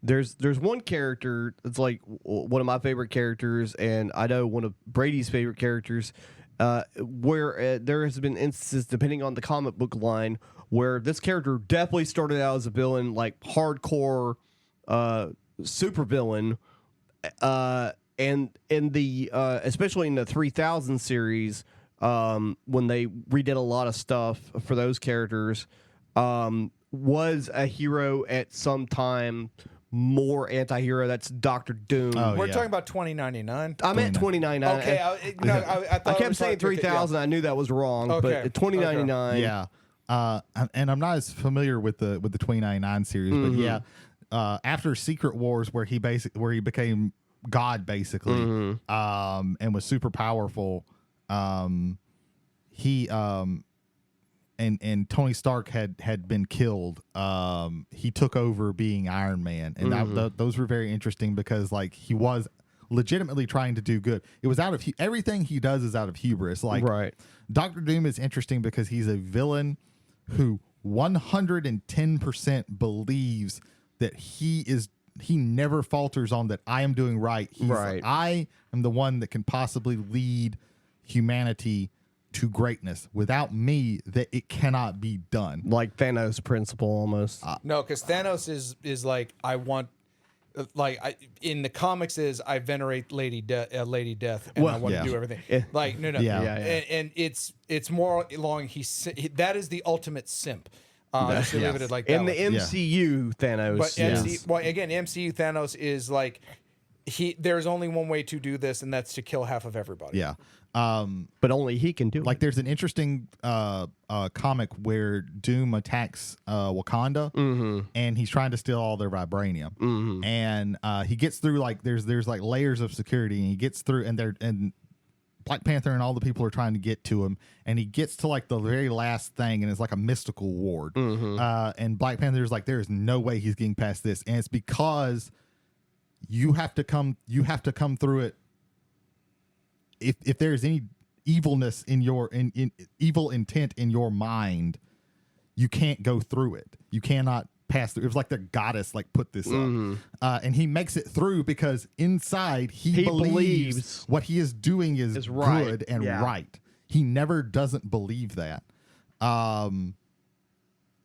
There's one character that's like one of my favorite characters, and I know one of Brady's favorite characters, where there has been instances, depending on the comic book line, where this character definitely started out as a villain, like hardcore super villain, and in the especially in the 3000 series, when they redid a lot of stuff for those characters, was a hero at some time, more anti-hero. That's Dr. Doom. We're talking about 2099. I meant 2099. Okay, I kept saying 3000. I knew that was wrong, but 2099. Yeah. And I'm not as familiar with the 2099 series, but yeah, after Secret Wars, where he became God basically, and was super powerful, he and Tony Stark had been killed. He took over being Iron Man, and those were very interesting, because, like, he was legitimately trying to do good. It was out of everything he does is out of hubris. Like, right. Dr. Doom is interesting because he's a villain who 110% believes that he never falters on that I am doing right. He's right. Like, I am the one that can possibly lead humanity to greatness. Without me, that it cannot be done. Like Thanos' principle almost. No, because Thanos is like, I want, in the comics is I venerate Lady Death, and I want to do everything. Like no, and it's more along. That is the ultimate simp. Just to leave it like that. In the MCU, Thanos. But MCU Thanos is like, there's only one way to do this, and that's to kill half of everybody. Yeah. But only he can do it. Like, there's an interesting comic where Doom attacks Wakanda, and he's trying to steal all their vibranium. And he gets through, like, there's like layers of security, and he gets through, and Black Panther and all the people are trying to get to him, and he gets to, like, the very last thing, and it's like a mystical ward. And Black Panther's like, there is no way he's getting past this, and it's because you have to come through it. If there's any evilness in your evil intent in your mind, you can't go through it. You cannot pass through. It was like the goddess like put this up, and he makes it through because inside he believes what he is doing is right. good and right. He never doesn't believe that, and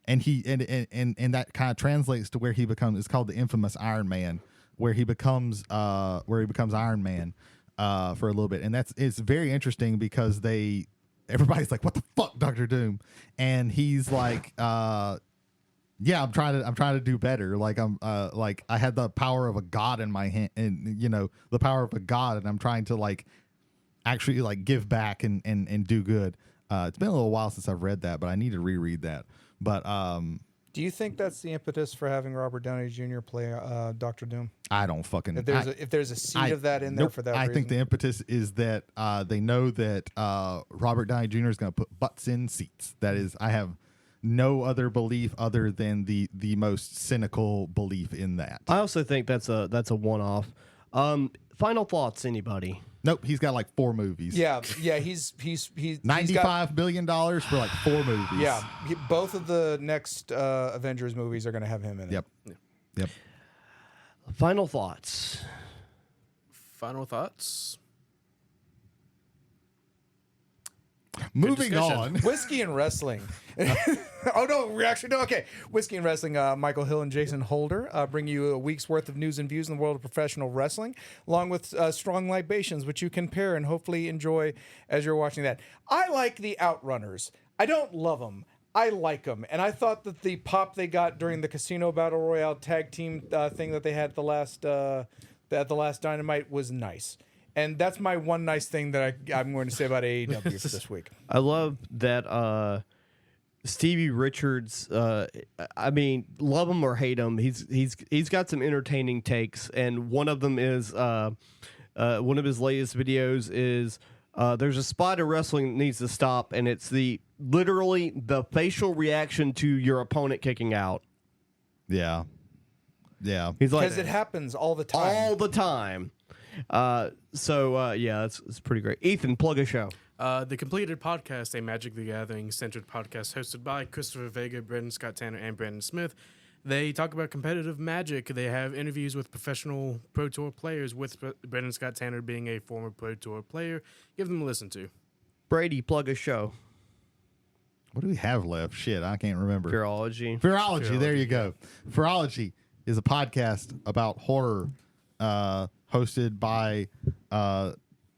he and that kind of translates to where he becomes. It's called the infamous Iron Man, where he becomes Iron Man for a little bit, and it's very interesting because everybody's like, what the fuck, Dr. Doom, and he's like, yeah, I'm trying to do better. Like like I had the power of a god in my hand, and the power of a god, and I'm trying to like actually like give back and do good. It's been a little while since I've read that, but I need to reread that. But do you think that's the impetus for having Robert Downey Jr. play Dr. Doom? I don't fucking. If there's a seed of that in there for that I reason? think the impetus is that they know that Robert Downey Jr. is going to put butts in seats. That is, I have no other belief other than the most cynical belief in that. I also think that's a one-off. Final thoughts, anybody? Nope, he's got like 4 movies. Yeah. He's $95 billion for like 4 movies. Yeah, both of the next Avengers movies are going to have him in it. Yep. Final thoughts. Moving on. Whiskey and wrestling. Oh no, we're actually no. Okay, Whiskey and wrestling. Michael Hill and Jason Holder bring you a week's worth of news and views in the world of professional wrestling, along with strong libations, which you can pair and hopefully enjoy as you're watching that. I like the Outrunners. I don't love them. I like them, and I thought that the pop they got during the Casino Battle Royale tag team thing that they had at the last Dynamite was nice. And that's my one nice thing that I'm going to say about AEW for this week. I love that Stevie Richards. I mean, love him or hate him, he's got some entertaining takes, and one of them is one of his latest videos is there's a spot in wrestling that needs to stop, and it's literally the facial reaction to your opponent kicking out. Yeah. He's like, because it happens all the time. All the time. Yeah, it's pretty great. Ethan, plug a show. The Completed Podcast, a Magic the Gathering centered podcast hosted by Christopher Vega, Brendan Scott Tanner, and Brandon Smith. They talk about competitive Magic. They have interviews with professional Pro Tour players, with Brendan Scott Tanner being a former Pro Tour player. Give them a listen to. Brady, plug a show. What do we have left? Shit, I can't remember. Virology. There you go. Virology is a podcast about horror, hosted by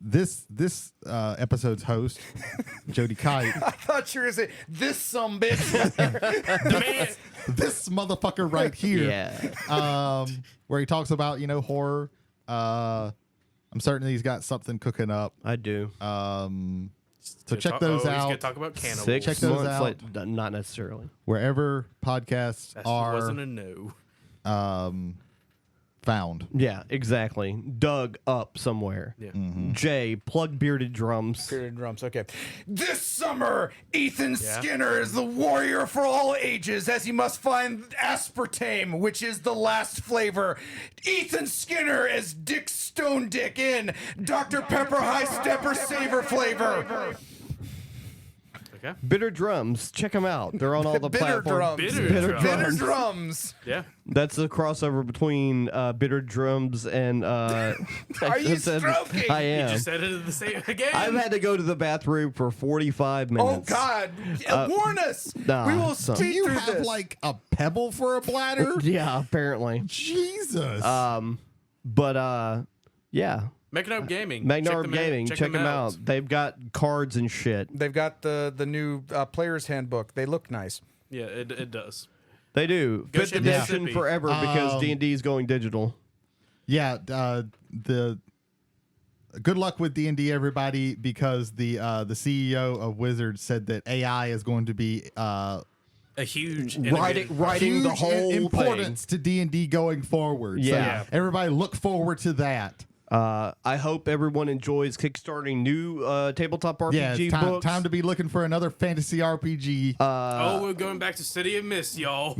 this episode's host, Jody Kite. I thought you were going to say, this sumbitch. This motherfucker right here. Yeah. Where he talks about, horror. I'm certain he's got something cooking up. I do. So check those out. He's going to talk about cannibals. 6 Check those months, out. like, not necessarily. Wherever podcasts That are wasn't a no. found. Yeah, exactly. Dug up somewhere. Yeah. Jay, plug Bearded Drums. Bearded drums. Okay. This summer, Ethan Skinner is the warrior for all ages as he must find aspartame, which is the last flavor. Ethan Skinner as Dick Stone Dick in Dr. Pepper High Stepper Savor flavor. Okay. Bitter Drums. Check them out. They're on all the Bitter platforms. drums. Bitter Bitter drums. drums. Yeah. That's the crossover between Bitter Drums and... Are you stroking? I You am. just said it the same again. I've had to go to the bathroom for 45 Oh, minutes. God. Warn us. nah, we will so- speed You through have this. like a pebble for a bladder? Yeah, apparently. Jesus. Yeah. Magnum Gaming. Magnum Gaming. Check them out. They've got cards and shit. They've got the new player's handbook. They look nice. Yeah, it does. They do. Go Fifth ship edition Mississippi. forever because D&D is going digital. Yeah, the good luck with D&D, everybody, because the CEO of Wizards said that AI is going to be A huge Writing huge the whole importance to D&D going forward. Yeah. So everybody look forward to that. I hope everyone enjoys kickstarting new tabletop RPG Yeah, it's books. time to be looking for another fantasy RPG. we're going back to City of Mist, y'all.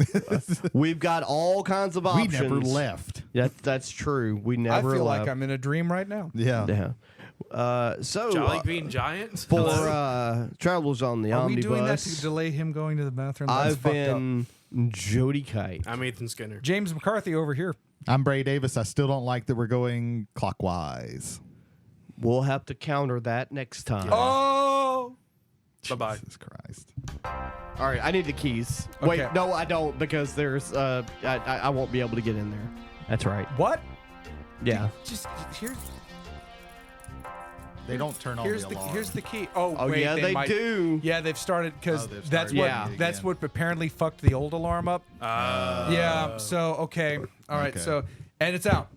We've got all kinds of we options. never left. Yeah, that's true. We I never feel left. like I'm in a dream right now. Yeah. Yeah. Jolly Green Giant. For Travelers on the Are we Omnibus, doing that to delay him going to the bathroom? That's I've fucked up. been Jody Kite. I'm Ethan Skinner. James McCarthy over here. I'm Brady Davis. I still don't like that we're going clockwise. We'll have to counter that next time. Oh, Bye-bye. Jesus Christ. All right, I need the keys. Okay. Wait, no, I don't because there's I won't be able to get in there. That's right. what? Yeah. Just here's They don't turn on the alarm. here's the key. Oh, Oh wait, yeah, they might, do. Yeah, they've started because Oh, they've that's started what Yeah. again. that's what apparently fucked the old alarm up. Yeah. So okay. All right. Okay. So and it's out.